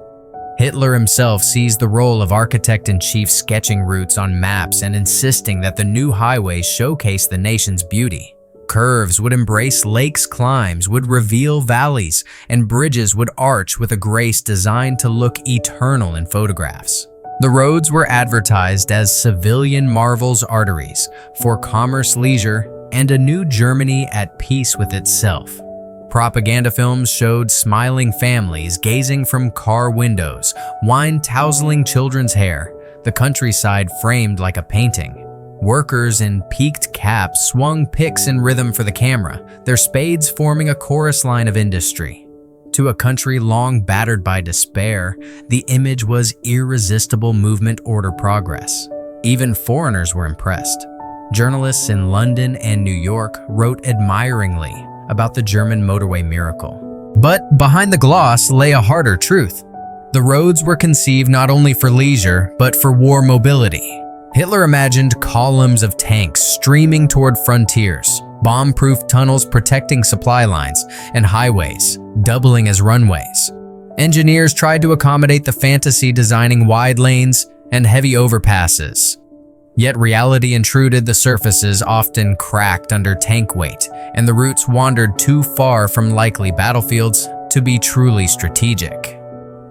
Hitler himself seized the role of architect-in-chief, sketching routes on maps and insisting that the new highways showcase the nation's beauty. Curves would embrace lakes, climbs would reveal valleys, and bridges would arch with a grace designed to look eternal in photographs. The roads were advertised as civilian marvels, arteries for commerce, leisure, and a new Germany at peace with itself. Propaganda films showed smiling families gazing from car windows, wine tousling children's hair, the countryside framed like a painting. Workers in peaked caps swung picks in rhythm for the camera, their spades forming a chorus line of industry. To a country long battered by despair, the image was irresistible movement, order, progress. Even foreigners were impressed. Journalists in London and New York wrote admiringly about the German motorway miracle. But behind the gloss lay a harder truth. The roads were conceived not only for leisure, but for war mobility. Hitler imagined columns of tanks streaming toward frontiers, bomb-proof tunnels protecting supply lines, and highways doubling as runways. Engineers tried to accommodate the fantasy, designing wide lanes and heavy overpasses. Yet reality intruded, the surfaces often cracked under tank weight, and the routes wandered too far from likely battlefields to be truly strategic.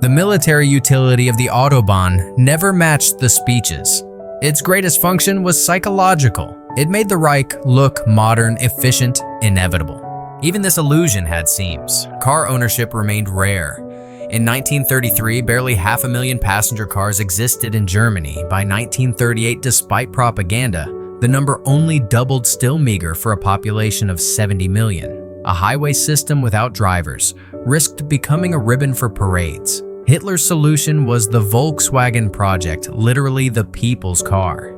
The military utility of the Autobahn never matched the speeches. Its greatest function was psychological. It made the Reich look modern, efficient, inevitable. Even this illusion had seams. Car ownership remained rare. In 1933, barely 500,000 passenger cars existed in Germany. By 1938, despite propaganda, the number only doubled, still meager for a population of 70 million. A highway system without drivers risked becoming a ribbon for parades. Hitler's solution was the Volkswagen Project, literally the people's car.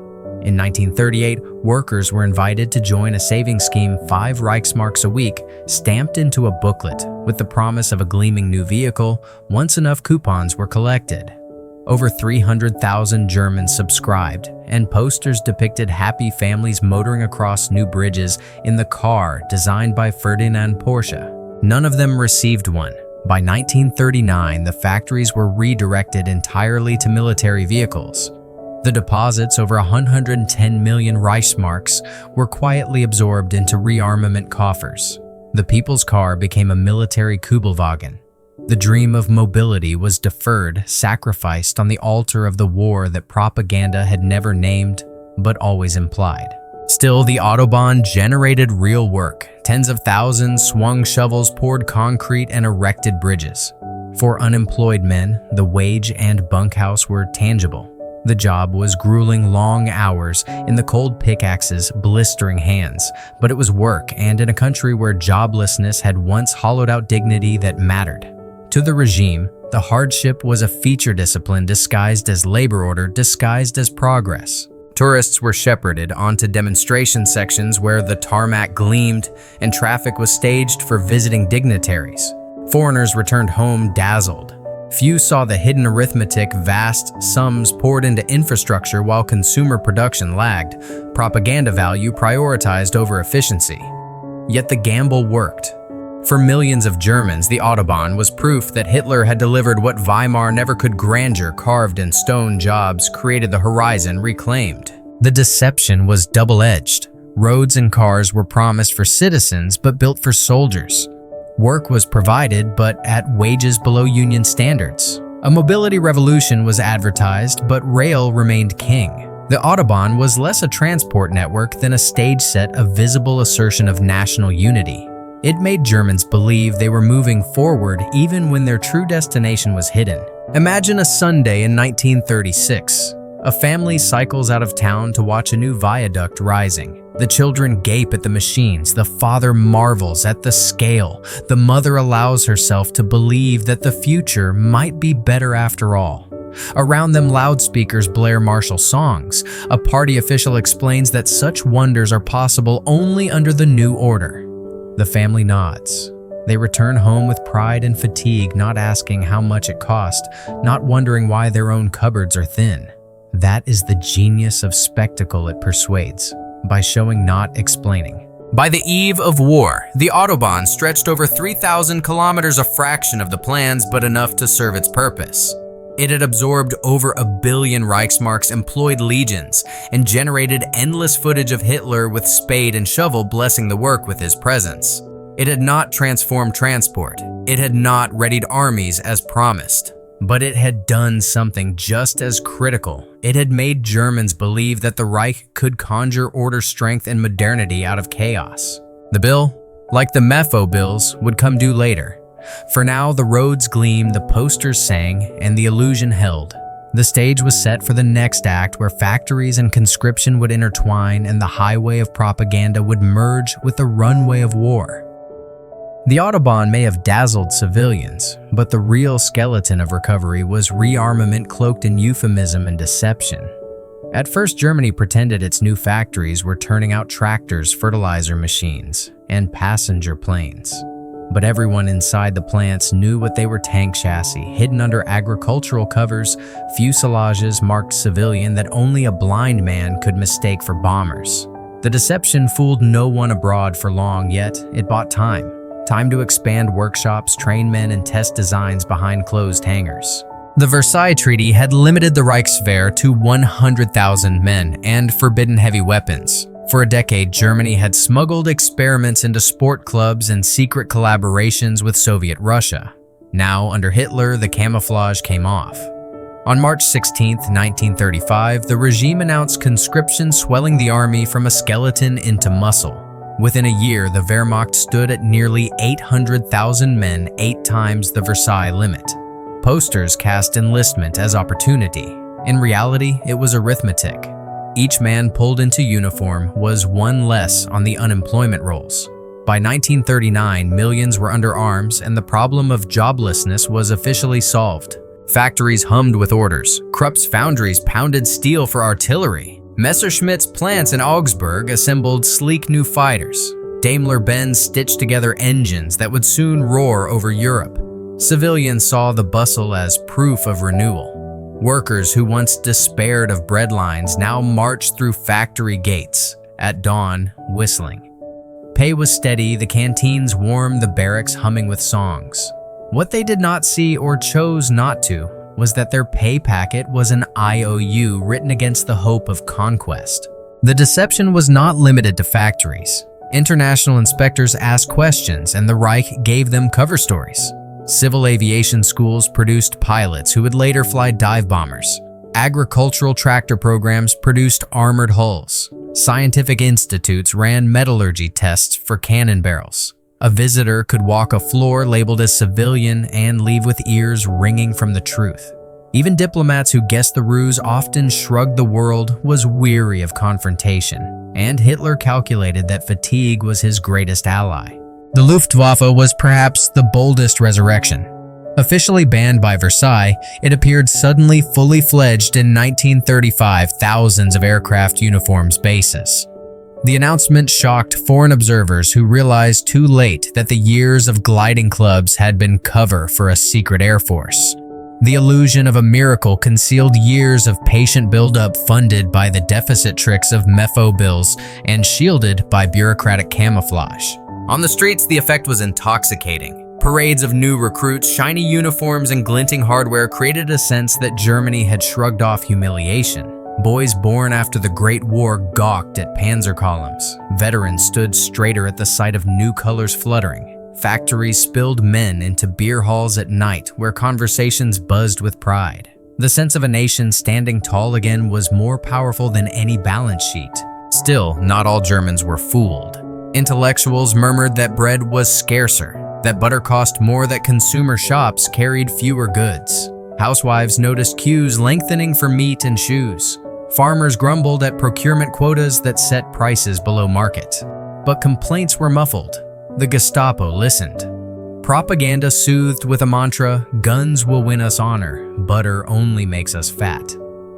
In 1938, workers were invited to join a savings scheme, 5 Reichsmarks a week, stamped into a booklet with the promise of a gleaming new vehicle once enough coupons were collected. Over 300,000 Germans subscribed, and posters depicted happy families motoring across new bridges in the car designed by Ferdinand Porsche. None of them received one. By 1939, the factories were redirected entirely to military vehicles. The deposits, over 110 million Reichsmarks, were quietly absorbed into rearmament coffers. The people's car became a military Kübelwagen. The dream of mobility was deferred, sacrificed on the altar of the war that propaganda had never named, but always implied. Still, the Autobahn generated real work. Tens of thousands swung shovels, poured concrete, and erected bridges. For unemployed men, the wage and bunkhouse were tangible. The job was grueling, long hours in the cold pickaxes, blistering hands, but it was work, and in a country where joblessness had once hollowed out dignity that mattered. To the regime, the hardship was a feature discipline disguised as labor order, disguised as progress. Tourists were shepherded onto demonstration sections where the tarmac gleamed and traffic was staged for visiting dignitaries. Foreigners returned home dazzled. Few saw the hidden arithmetic, vast sums poured into infrastructure while consumer production lagged, propaganda value prioritized over efficiency. Yet the gamble worked. For millions of Germans, the Autobahn was proof that Hitler had delivered what Weimar never could: grandeur carved in stone, jobs created, the horizon reclaimed. The deception was double-edged. Roads and cars were promised for citizens but built for soldiers. Work was provided, but at wages below union standards. A mobility revolution was advertised, but rail remained king. The Autobahn was less a transport network than a stage set of visible assertion of national unity. It made Germans believe they were moving forward even when their true destination was hidden. Imagine a Sunday in 1936. A family cycles out of town to watch a new viaduct rising. The children gape at the machines, the father marvels at the scale, the mother allows herself to believe that the future might be better after all. Around them, loudspeakers blare martial songs. A party official explains that such wonders are possible only under the new order. The family nods. They return home with pride and fatigue, not asking how much it cost, not wondering why their own cupboards are thin. That is the genius of spectacle it persuades, by showing, not explaining. By the eve of war, the Autobahn stretched over 3,000 kilometers, a fraction of the plans, but enough to serve its purpose. It had absorbed over 1 billion Reichsmarks, employed legions, and generated endless footage of Hitler with spade and shovel blessing the work with his presence. It had not transformed transport. It had not readied armies as promised. But it had done something just as critical. It had made Germans believe that the Reich could conjure order, strength, and modernity out of chaos. The bill, like the Mefo bills, would come due later. For now, the roads gleamed, the posters sang, and the illusion held. The stage was set for the next act, where factories and conscription would intertwine and the highway of propaganda would merge with the runway of war. The Autobahn may have dazzled civilians, but the real skeleton of recovery was rearmament cloaked in euphemism and deception. At first, Germany pretended its new factories were turning out tractors, fertilizer machines, and passenger planes. But everyone inside the plants knew what they were: tank chassis, hidden under agricultural covers, fuselages marked civilian that only a blind man could mistake for bombers. The deception fooled no one abroad for long, yet it bought time. Time to expand workshops, train men, and test designs behind closed hangars. The Versailles Treaty had limited the Reichswehr to 100,000 men and forbidden heavy weapons. For a decade, Germany had smuggled experiments into sport clubs and secret collaborations with Soviet Russia. Now, under Hitler, the camouflage came off. On March 16, 1935, the regime announced conscription, swelling the army from a skeleton into muscle. Within a year, the Wehrmacht stood at nearly 800,000 men, 8 times the Versailles limit. Posters cast enlistment as opportunity. In reality, it was arithmetic. Each man pulled into uniform was one less on the unemployment rolls. By 1939, millions were under arms, and the problem of joblessness was officially solved. Factories hummed with orders. Krupp's foundries pounded steel for artillery. Messerschmitt's plants in Augsburg assembled sleek new fighters. Daimler-Benz stitched together engines that would soon roar over Europe. Civilians saw the bustle as proof of renewal. Workers who once despaired of bread lines now marched through factory gates, at dawn, whistling. Pay was steady, the canteens warm, the barracks humming with songs. What they did not see, or chose not to, was that their pay packet was an IOU written against the hope of conquest. The deception was not limited to factories. International inspectors asked questions, and the Reich gave them cover stories. Civil aviation schools produced pilots who would later fly dive bombers. Agricultural tractor programs produced armored hulls. Scientific institutes ran metallurgy tests for cannon barrels. A visitor could walk a floor labeled as civilian and leave with ears ringing from the truth. Even diplomats who guessed the ruse often shrugged. The world was weary of confrontation, and Hitler calculated that fatigue was his greatest ally. The Luftwaffe was perhaps the boldest resurrection. Officially banned by Versailles, it appeared suddenly fully fledged in 1935, thousands of aircraft uniforms bases. The announcement shocked foreign observers who realized too late that the years of gliding clubs had been cover for a secret air force. The illusion of a miracle concealed years of patient buildup funded by the deficit tricks of Mefo bills and shielded by bureaucratic camouflage. On the streets, the effect was intoxicating. Parades of new recruits, shiny uniforms, and glinting hardware created a sense that Germany had shrugged off humiliation. Boys born after the Great War gawked at panzer columns. Veterans stood straighter at the sight of new colors fluttering. Factories spilled men into beer halls at night where conversations buzzed with pride. The sense of a nation standing tall again was more powerful than any balance sheet. Still, not all Germans were fooled. Intellectuals murmured that bread was scarcer, that butter cost more, that consumer shops carried fewer goods. Housewives noticed queues lengthening for meat and shoes. Farmers grumbled at procurement quotas that set prices below market. But complaints were muffled. The Gestapo listened. Propaganda soothed with a mantra, "Guns will win us honor, butter only makes us fat."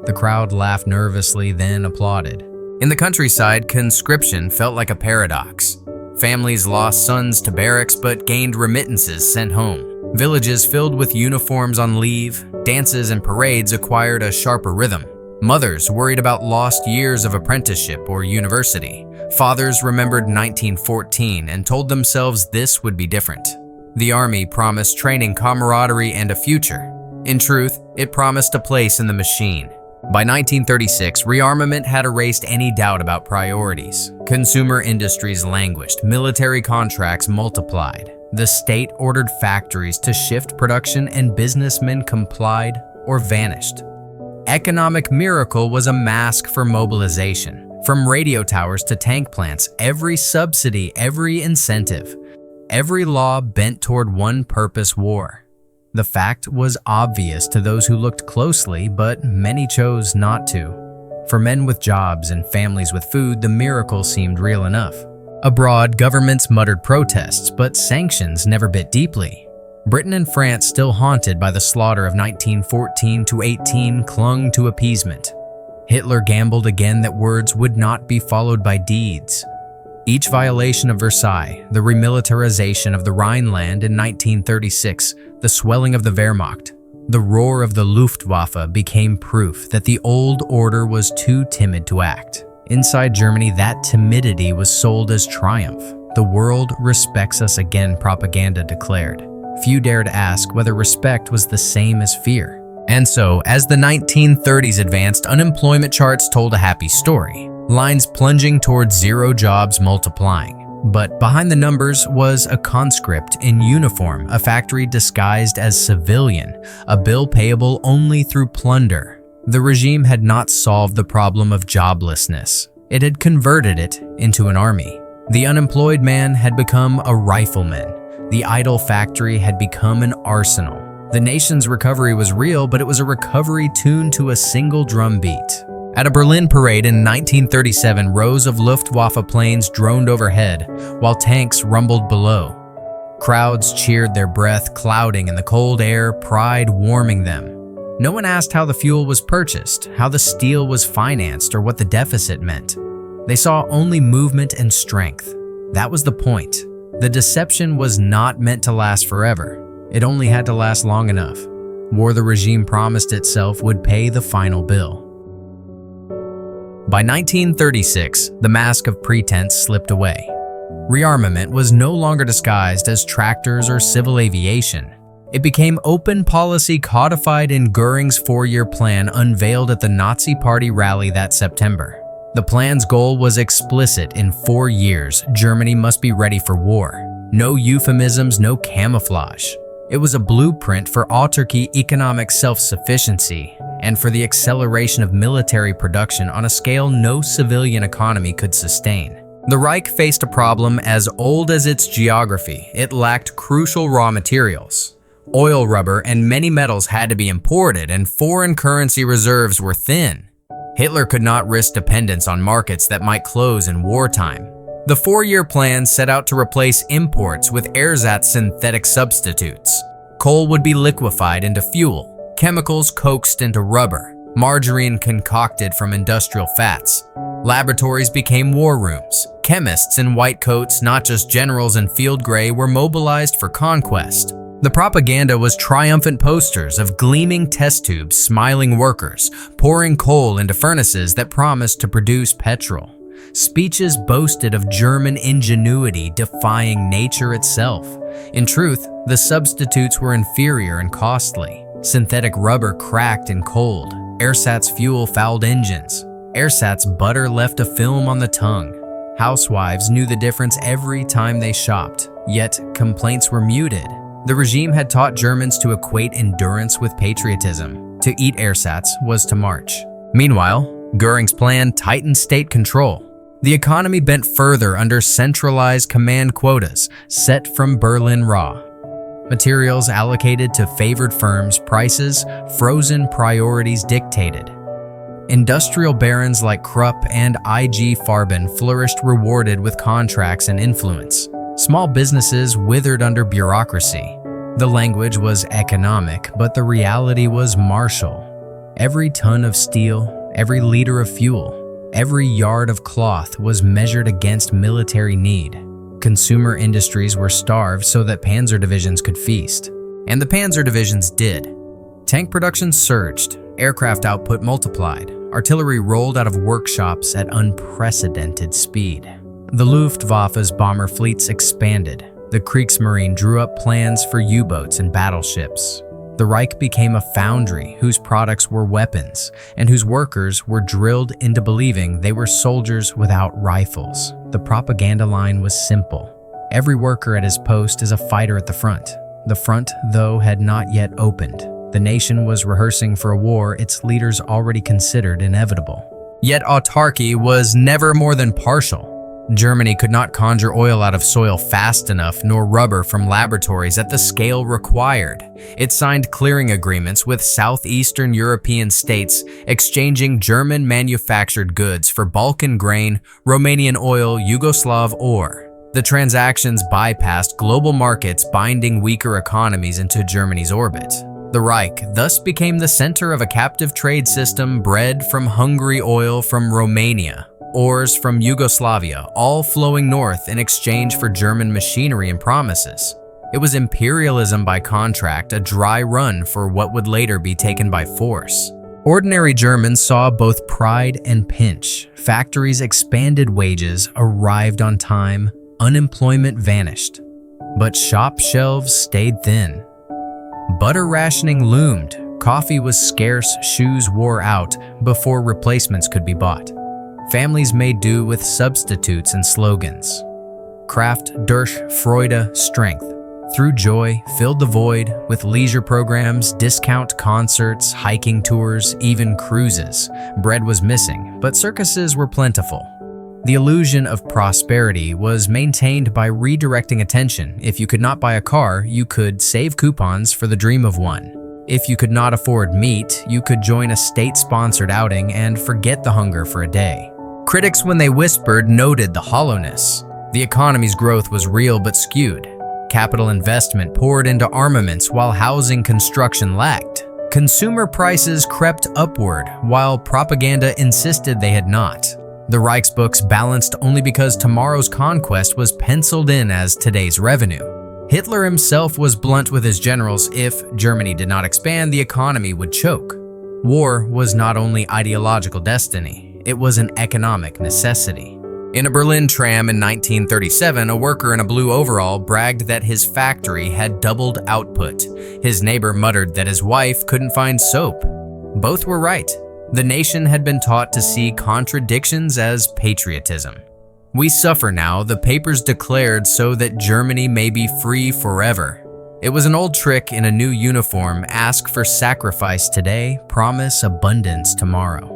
The crowd laughed nervously, then applauded. In the countryside, conscription felt like a paradox. Families lost sons to barracks but gained remittances sent home. Villages filled with uniforms on leave, dances and parades acquired a sharper rhythm. Mothers worried about lost years of apprenticeship or university. Fathers remembered 1914 and told themselves this would be different. The army promised training, camaraderie, and a future. In truth, it promised a place in the machine. By 1936, rearmament had erased any doubt about priorities. Consumer industries languished, military contracts multiplied. The state ordered factories to shift production and businessmen complied or vanished. Economic miracle was a mask for mobilization. From radio towers to tank plants, every subsidy, every incentive, every law bent toward one purpose: war. The fact was obvious to those who looked closely, but many chose not to. For men with jobs and families with food, the miracle seemed real enough. Abroad, governments muttered protests, but sanctions never bit deeply. Britain and France, still haunted by the slaughter of 1914-18, clung to appeasement. Hitler gambled again that words would not be followed by deeds. Each violation of Versailles, the remilitarization of the Rhineland in 1936, the swelling of the Wehrmacht, the roar of the Luftwaffe became proof that the old order was too timid to act. Inside Germany, that timidity was sold as triumph. The world respects us again, propaganda declared. Few dared ask whether respect was the same as fear. And so, as the 1930s advanced, unemployment charts told a happy story. Lines plunging towards zero, jobs multiplying. But behind the numbers was a conscript in uniform, a factory disguised as civilian, a bill payable only through plunder. The regime had not solved the problem of joblessness. It had converted it into an army. The unemployed man had become a rifleman. The idle factory had become an arsenal. The nation's recovery was real, but it was a recovery tuned to a single drum beat. At a Berlin parade in 1937, rows of Luftwaffe planes droned overhead, while tanks rumbled below. Crowds cheered, their breath clouding in the cold air, pride warming them. No one asked how the fuel was purchased, how the steel was financed, or what the deficit meant. They saw only movement and strength. That was the point. The deception was not meant to last forever. It only had to last long enough. War the regime promised itself would pay the final bill. By 1936, the mask of pretense slipped away. Rearmament was no longer disguised as tractors or civil aviation. It became open policy codified in Göring's four-year plan unveiled at the Nazi Party rally that September. The plan's goal was explicit: in 4 years, Germany must be ready for war. No euphemisms, no camouflage. It was a blueprint for autarky, economic self-sufficiency, and for the acceleration of military production on a scale no civilian economy could sustain. The Reich faced a problem as old as its geography. It lacked crucial raw materials. Oil, rubber, and many metals had to be imported, and foreign currency reserves were thin. Hitler could not risk dependence on markets that might close in wartime. The four-year plan set out to replace imports with ersatz synthetic substitutes. Coal would be liquefied into fuel, chemicals coaxed into rubber, margarine concocted from industrial fats. Laboratories became war rooms. Chemists in white coats, not just generals in field gray, were mobilized for conquest. The propaganda was triumphant posters of gleaming test tubes, smiling workers, pouring coal into furnaces that promised to produce petrol. Speeches boasted of German ingenuity defying nature itself. In truth, the substitutes were inferior and costly. Synthetic rubber cracked and cold. Ersatz fuel fouled engines. Ersatz butter left a film on the tongue. Housewives knew the difference every time they shopped, yet complaints were muted. The regime had taught Germans to equate endurance with patriotism. To eat ersatz was to march. Meanwhile, Göring's plan tightened state control. The economy bent further under centralized command quotas set from Berlin raw. Materials allocated to favored firms, prices frozen, priorities dictated. Industrial barons like Krupp and IG Farben flourished, rewarded with contracts and influence. Small businesses withered under bureaucracy. The language was economic, but the reality was martial. Every ton of steel, every liter of fuel, every yard of cloth was measured against military need. Consumer industries were starved so that panzer divisions could feast. And the panzer divisions did. Tank production surged, aircraft output multiplied, artillery rolled out of workshops at unprecedented speed. The Luftwaffe's bomber fleets expanded. The Kriegsmarine drew up plans for U-boats and battleships. The Reich became a foundry whose products were weapons and whose workers were drilled into believing they were soldiers without rifles. The propaganda line was simple. Every worker at his post is a fighter at the front. The front, though, had not yet opened. The nation was rehearsing for a war its leaders already considered inevitable. Yet autarky was never more than partial. Germany could not conjure oil out of soil fast enough, nor rubber from laboratories at the scale required. It signed clearing agreements with southeastern European states, exchanging German-manufactured goods for Balkan grain, Romanian oil, Yugoslav ore. The transactions bypassed global markets, binding weaker economies into Germany's orbit. The Reich thus became the center of a captive trade system bred from Hungary, oil from Romania, ores from Yugoslavia, all flowing north in exchange for German machinery and promises. It was imperialism by contract, a dry run for what would later be taken by force. Ordinary Germans saw both pride and pinch. Factories expanded, wages arrived on time, unemployment vanished. But shop shelves stayed thin. Butter rationing loomed, coffee was scarce, shoes wore out before replacements could be bought. Families made do with substitutes and slogans. Kraft, durch Freude, strength. Through joy, filled the void with leisure programs, discount concerts, hiking tours, even cruises. Bread was missing, but circuses were plentiful. The illusion of prosperity was maintained by redirecting attention. If you could not buy a car, you could save coupons for the dream of one. If you could not afford meat, you could join a state-sponsored outing and forget the hunger for a day. Critics, when they whispered, noted the hollowness. The economy's growth was real but skewed. Capital investment poured into armaments while housing construction lagged. Consumer prices crept upward while propaganda insisted they had not. The Reichsbooks balanced only because tomorrow's conquest was penciled in as today's revenue. Hitler himself was blunt with his generals: if Germany did not expand, the economy would choke. War was not only ideological destiny, it was an economic necessity. In a Berlin tram in 1937, a worker in a blue overall bragged that his factory had doubled output. His neighbor muttered that his wife couldn't find soap. Both were right. The nation had been taught to see contradictions as patriotism. We suffer now, the papers declared, so that Germany may be free forever. It was an old trick in a new uniform: ask for sacrifice today, promise abundance tomorrow.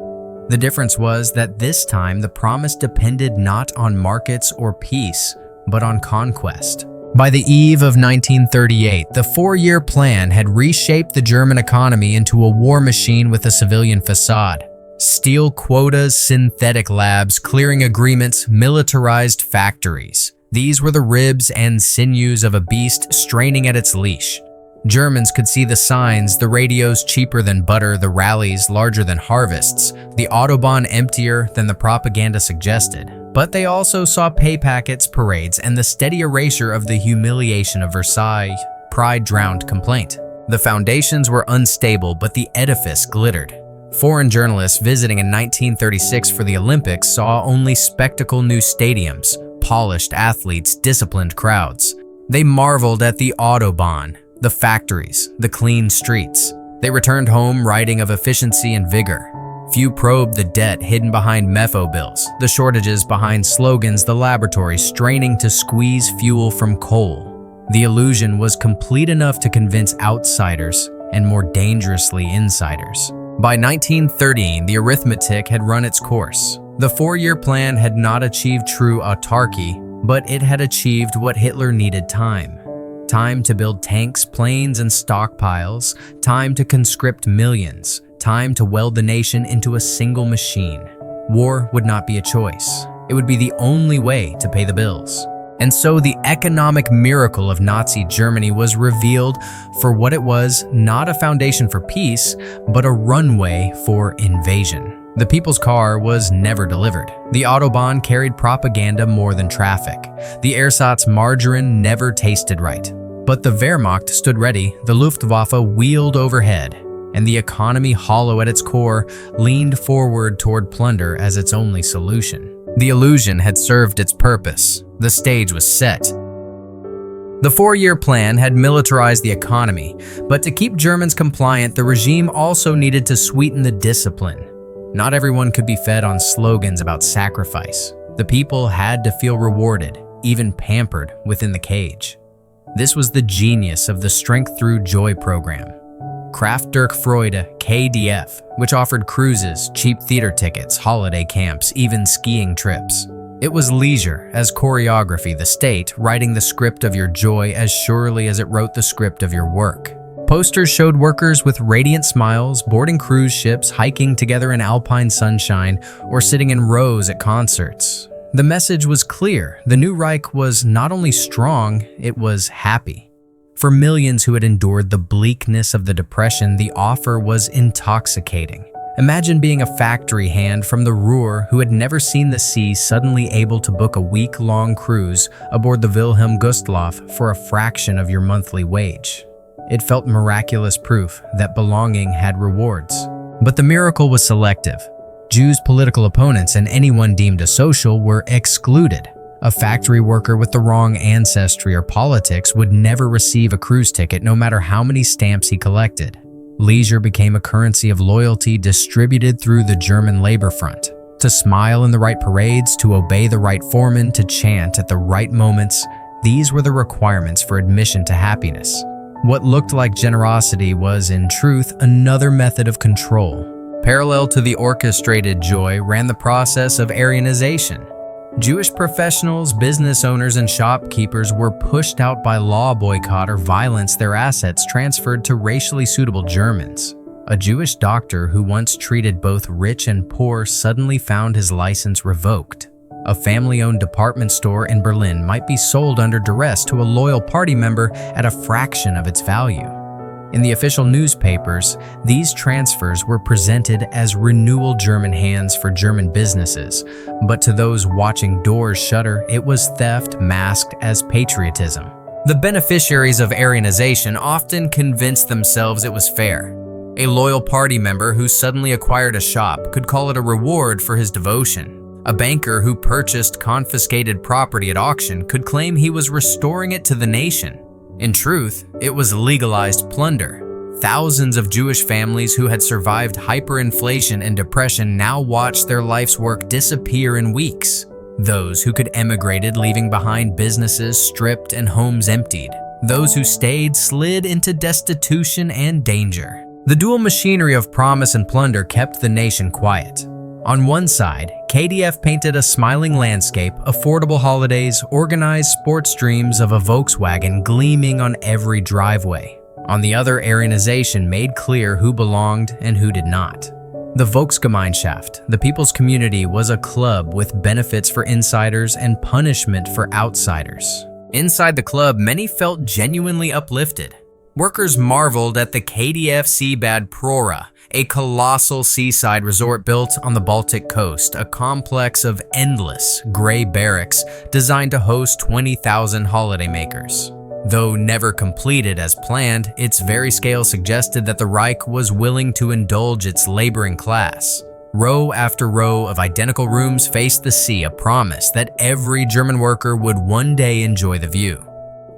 The difference was that this time the promise depended not on markets or peace, but on conquest. By the eve of 1938, the four-year plan had reshaped the German economy into a war machine with a civilian facade. Steel quotas, synthetic labs, clearing agreements, militarized factories. These were the ribs and sinews of a beast straining at its leash. Germans could see the signs: the radios cheaper than butter, the rallies larger than harvests, the Autobahn emptier than the propaganda suggested. But they also saw pay packets, parades, and the steady erasure of the humiliation of Versailles. Pride drowned complaint. The foundations were unstable, but the edifice glittered. Foreign journalists visiting in 1936 for the Olympics saw only spectacle new stadiums, polished athletes, disciplined crowds. They marveled at the Autobahn, the factories, the clean streets. They returned home writing of efficiency and vigor. Few probed the debt hidden behind MEFO bills, the shortages behind slogans, the laboratories straining to squeeze fuel from coal. The illusion was complete enough to convince outsiders, and more dangerously insiders. By 1913, the arithmetic had run its course. The four-year plan had not achieved true autarky, but it had achieved what Hitler needed: time. Time to build tanks, planes, and stockpiles, time to conscript millions, time to weld the nation into a single machine. War would not be a choice. It would be the only way to pay the bills. And so the economic miracle of Nazi Germany was revealed for what it was: not a foundation for peace, but a runway for invasion. The people's car was never delivered. The Autobahn carried propaganda more than traffic. The ersatz margarine never tasted right. But the Wehrmacht stood ready, the Luftwaffe wheeled overhead, and the economy, hollow at its core, leaned forward toward plunder as its only solution. The illusion had served its purpose. The stage was set. The 4-year plan had militarized the economy, but to keep Germans compliant, the regime also needed to sweeten the discipline. Not everyone could be fed on slogans about sacrifice. The people had to feel rewarded, even pampered, within the cage. This was the genius of the Strength Through Joy program. Kraft durch Freude, KDF, which offered cruises, cheap theater tickets, holiday camps, even skiing trips. It was leisure as choreography, the state writing the script of your joy as surely as it wrote the script of your work. Posters showed workers with radiant smiles, boarding cruise ships, hiking together in alpine sunshine, or sitting in rows at concerts. The message was clear. The new Reich was not only strong, it was happy. For millions who had endured the bleakness of the Depression, the offer was intoxicating. Imagine being a factory hand from the Ruhr who had never seen the sea suddenly able to book a week-long cruise aboard the Wilhelm Gustloff for a fraction of your monthly wage. It felt miraculous proof that belonging had rewards. But the miracle was selective. Jews' political opponents and anyone deemed asocial were excluded. A factory worker with the wrong ancestry or politics would never receive a cruise ticket no matter how many stamps he collected. Leisure became a currency of loyalty distributed through the German labor front. To smile in the right parades, to obey the right foreman, to chant at the right moments, these were the requirements for admission to happiness. What looked like generosity was, in truth, another method of control. Parallel to the orchestrated joy ran the process of Aryanization. Jewish professionals, business owners, and shopkeepers were pushed out by law, boycott, or violence, their assets transferred to racially suitable Germans. A Jewish doctor who once treated both rich and poor suddenly found his license revoked. A family-owned department store in Berlin might be sold under duress to a loyal party member at a fraction of its value. In the official newspapers, these transfers were presented as renewal German hands for German businesses, but to those watching doors shutter, it was theft masked as patriotism. The beneficiaries of Aryanization often convinced themselves it was fair. A loyal party member who suddenly acquired a shop could call it a reward for his devotion. A banker who purchased confiscated property at auction could claim he was restoring it to the nation. In truth, it was legalized plunder. Thousands of Jewish families who had survived hyperinflation and depression now watched their life's work disappear in weeks. Those who could emigrated, leaving behind businesses stripped and homes emptied. Those who stayed slid into destitution and danger. The dual machinery of promise and plunder kept the nation quiet. On one side, KDF painted a smiling landscape, affordable holidays, organized sports dreams of a Volkswagen gleaming on every driveway. On the other, Aryanization made clear who belonged and who did not. The Volksgemeinschaft, the people's community, was a club with benefits for insiders and punishment for outsiders. Inside the club, many felt genuinely uplifted. Workers marveled at the KDF Seebad Prora, a colossal seaside resort built on the Baltic coast, a complex of endless, gray barracks designed to host 20,000 holidaymakers. Though never completed as planned, its very scale suggested that the Reich was willing to indulge its laboring class. Row after row of identical rooms faced the sea, a promise that every German worker would one day enjoy the view.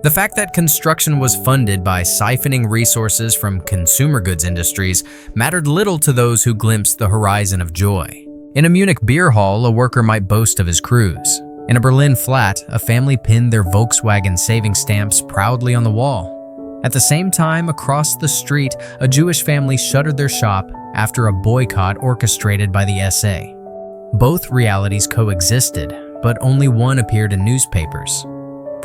The fact that construction was funded by siphoning resources from consumer goods industries mattered little to those who glimpsed the horizon of joy. In a Munich beer hall, a worker might boast of his cruise. In a Berlin flat, a family pinned their Volkswagen saving stamps proudly on the wall. At the same time, across the street, a Jewish family shuttered their shop after a boycott orchestrated by the SA. Both realities coexisted, but only one appeared in newspapers.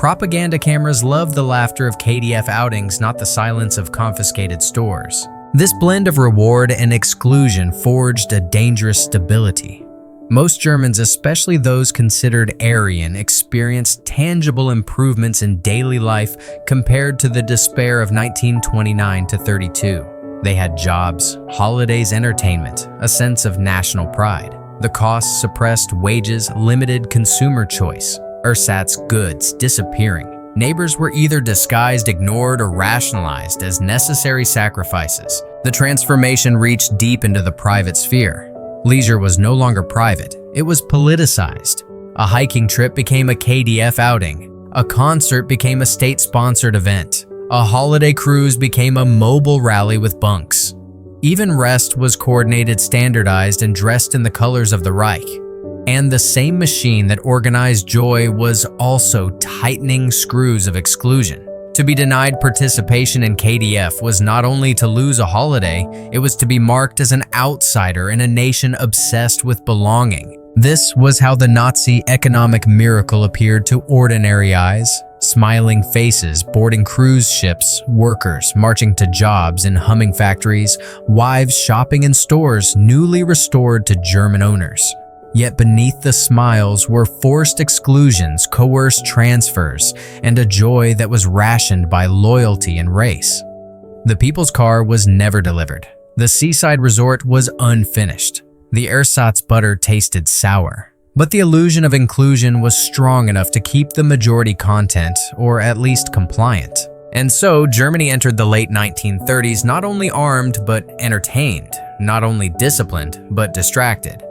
Propaganda cameras loved the laughter of KDF outings, not the silence of confiscated stores. This blend of reward and exclusion forged a dangerous stability. Most Germans, especially those considered Aryan, experienced tangible improvements in daily life compared to the despair of 1929 to 32. They had jobs, holidays, entertainment, a sense of national pride. The costs suppressed wages, limited consumer choice. Ersatz goods disappearing. Neighbors were either disguised, ignored, or rationalized as necessary sacrifices. The transformation reached deep into the private sphere. Leisure was no longer private, it was politicized. A hiking trip became a KDF outing. A concert became a state-sponsored event. A holiday cruise became a mobile rally with bunks. Even rest was coordinated, standardized, and dressed in the colors of the Reich. And the same machine that organized joy was also tightening screws of exclusion. To be denied participation in KDF was not only to lose a holiday, it was to be marked as an outsider in a nation obsessed with belonging. This was how the Nazi economic miracle appeared to ordinary eyes. Smiling faces boarding cruise ships, workers marching to jobs in humming factories, wives shopping in stores newly restored to German owners. Yet beneath the smiles were forced exclusions, coerced transfers, and a joy that was rationed by loyalty and race. The people's car was never delivered. The seaside resort was unfinished. The ersatz butter tasted sour. But the illusion of inclusion was strong enough to keep the majority content, or at least compliant. And so, Germany entered the late 1930s not only armed but entertained, not only disciplined but distracted.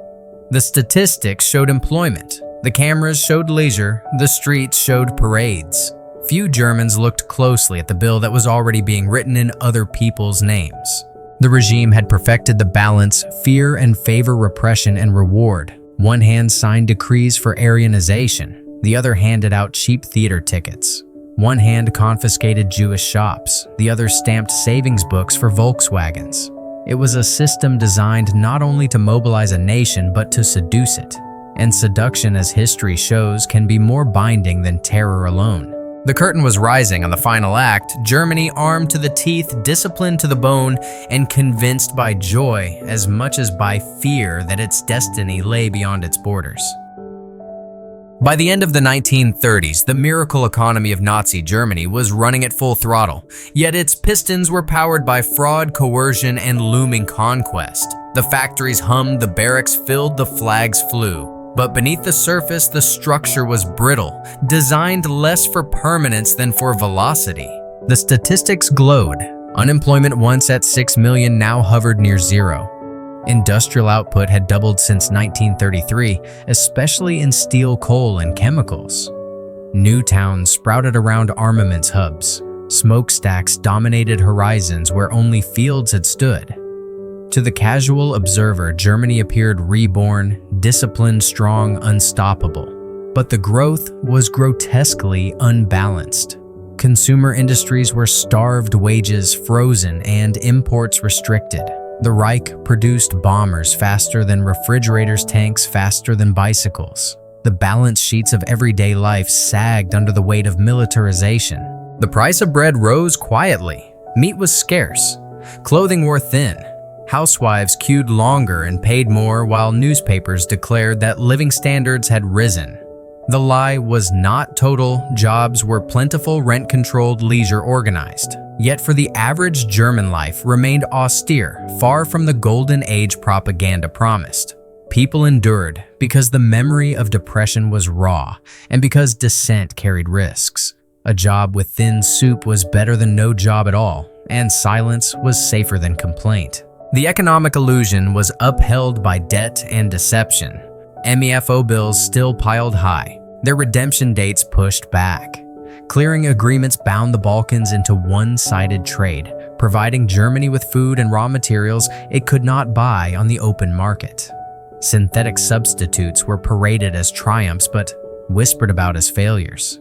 The statistics showed employment, the cameras showed leisure, the streets showed parades. Few Germans looked closely at the bill that was already being written in other people's names. The regime had perfected the balance, fear and favor, repression and reward. One hand signed decrees for Aryanization, the other handed out cheap theater tickets. One hand confiscated Jewish shops, the other stamped savings books for Volkswagens. It was a system designed not only to mobilize a nation but to seduce it. And seduction, as history shows, can be more binding than terror alone. The curtain was rising on the final act, Germany armed to the teeth, disciplined to the bone, and convinced by joy as much as by fear that its destiny lay beyond its borders. By the end of the 1930s, the miracle economy of Nazi Germany was running at full throttle, yet its pistons were powered by fraud, coercion, and looming conquest. The factories hummed, the barracks filled, the flags flew. But beneath the surface, the structure was brittle, designed less for permanence than for velocity. The statistics glowed. Unemployment, once at 6 million, now hovered near zero. Industrial output had doubled since 1933, especially in steel, coal, and chemicals. New towns sprouted around armaments hubs. Smokestacks dominated horizons where only fields had stood. To the casual observer, Germany appeared reborn, disciplined, strong, unstoppable. But the growth was grotesquely unbalanced. Consumer industries were starved, wages frozen, and imports restricted. The Reich produced bombers faster than refrigerators, tanks faster than bicycles. The balance sheets of everyday life sagged under the weight of militarization. The price of bread rose quietly. Meat was scarce. Clothing wore thin. Housewives queued longer and paid more, while newspapers declared that living standards had risen. The lie was not total. Jobs were plentiful, rent-controlled, leisure organized. Yet for the average German, life remained austere, far from the golden age propaganda promised. People endured because the memory of depression was raw and because dissent carried risks. A job with thin soup was better than no job at all, and silence was safer than complaint. The economic illusion was upheld by debt and deception. MEFO bills still piled high, their redemption dates pushed back. Clearing agreements bound the Balkans into one-sided trade, providing Germany with food and raw materials it could not buy on the open market. Synthetic substitutes were paraded as triumphs but whispered about as failures.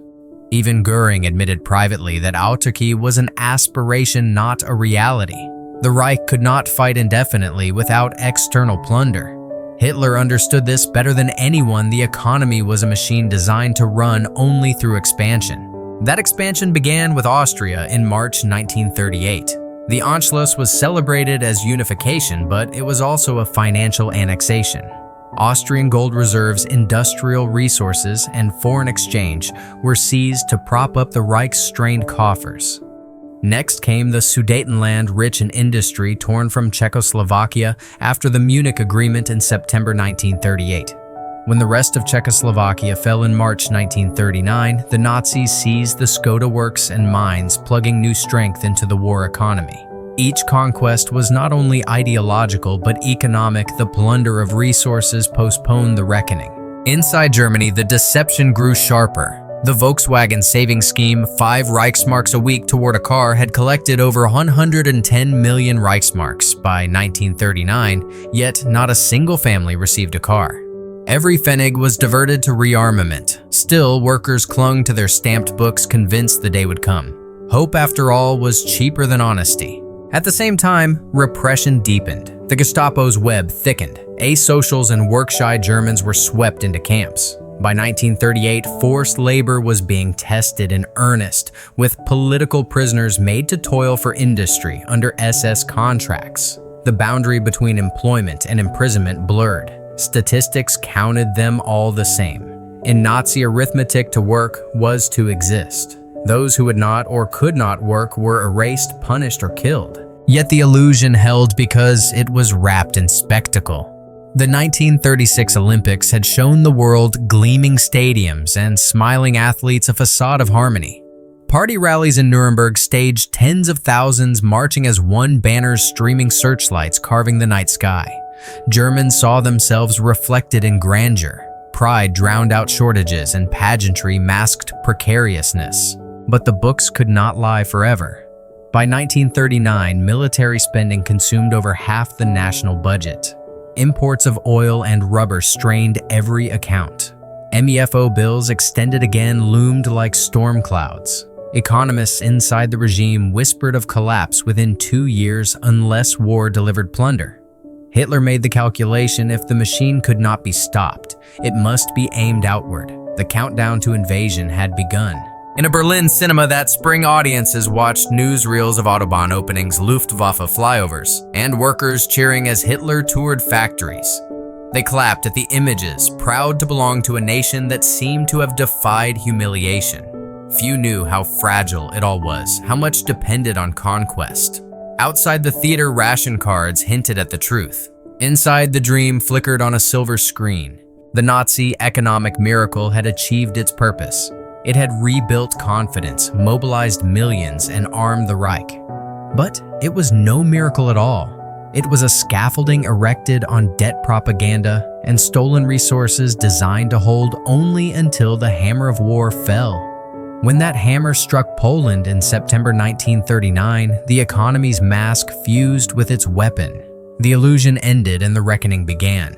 Even Goering admitted privately that autarky was an aspiration, not a reality. The Reich could not fight indefinitely without external plunder. Hitler understood this better than anyone. The economy was a machine designed to run only through expansion. That expansion began with Austria in March 1938. The Anschluss was celebrated as unification, but it was also a financial annexation. Austrian gold reserves, industrial resources, and foreign exchange were seized to prop up the Reich's strained coffers. Next came the Sudetenland, rich in industry, torn from Czechoslovakia after the Munich Agreement in September 1938. When the rest of Czechoslovakia fell in March 1939, the Nazis seized the Skoda works and mines, plugging new strength into the war economy. Each conquest was not only ideological but economic. The plunder of resources postponed the reckoning. Inside Germany, the deception grew sharper. The Volkswagen savings scheme, 5 Reichsmarks a week toward a car, had collected over 110 million Reichsmarks by 1939, yet not a single family received a car. Every pfennig was diverted to rearmament. Still, workers clung to their stamped books, convinced the day would come. Hope, after all, was cheaper than honesty. At the same time, repression deepened. The Gestapo's web thickened. Asocials and work-shy Germans were swept into camps. By 1938, forced labor was being tested in earnest, with political prisoners made to toil for industry under SS contracts. The boundary between employment and imprisonment blurred. Statistics counted them all the same. In Nazi arithmetic, to work was to exist. Those who would not or could not work were erased, punished, or killed. Yet the illusion held because it was wrapped in spectacle. The 1936 Olympics had shown the world gleaming stadiums and smiling athletes, a facade of harmony. Party rallies in Nuremberg staged tens of thousands marching as one, banners streaming, searchlights carving the night sky. Germans saw themselves reflected in grandeur. Pride drowned out shortages and pageantry masked precariousness. But the books could not lie forever. By 1939, military spending consumed over half the national budget. Imports of oil and rubber strained every account. MEFO bills, extended again, loomed like storm clouds. Economists inside the regime whispered of collapse within 2 years unless war delivered plunder. Hitler made the calculation: if the machine could not be stopped, it must be aimed outward. The countdown to invasion had begun. In a Berlin cinema that spring, audiences watched newsreels of Autobahn openings, Luftwaffe flyovers, and workers cheering as Hitler toured factories. They clapped at the images, proud to belong to a nation that seemed to have defied humiliation. Few knew how fragile it all was, how much depended on conquest. Outside the theater, ration cards hinted at the truth. Inside, the dream flickered on a silver screen. The Nazi economic miracle had achieved its purpose. It had rebuilt confidence, mobilized millions, and armed the Reich. But it was no miracle at all. It was a scaffolding erected on debt propaganda and stolen resources designed to hold only until the hammer of war fell. When that hammer struck Poland in September 1939, the economy's mask fused with its weapon. The illusion ended and the reckoning began.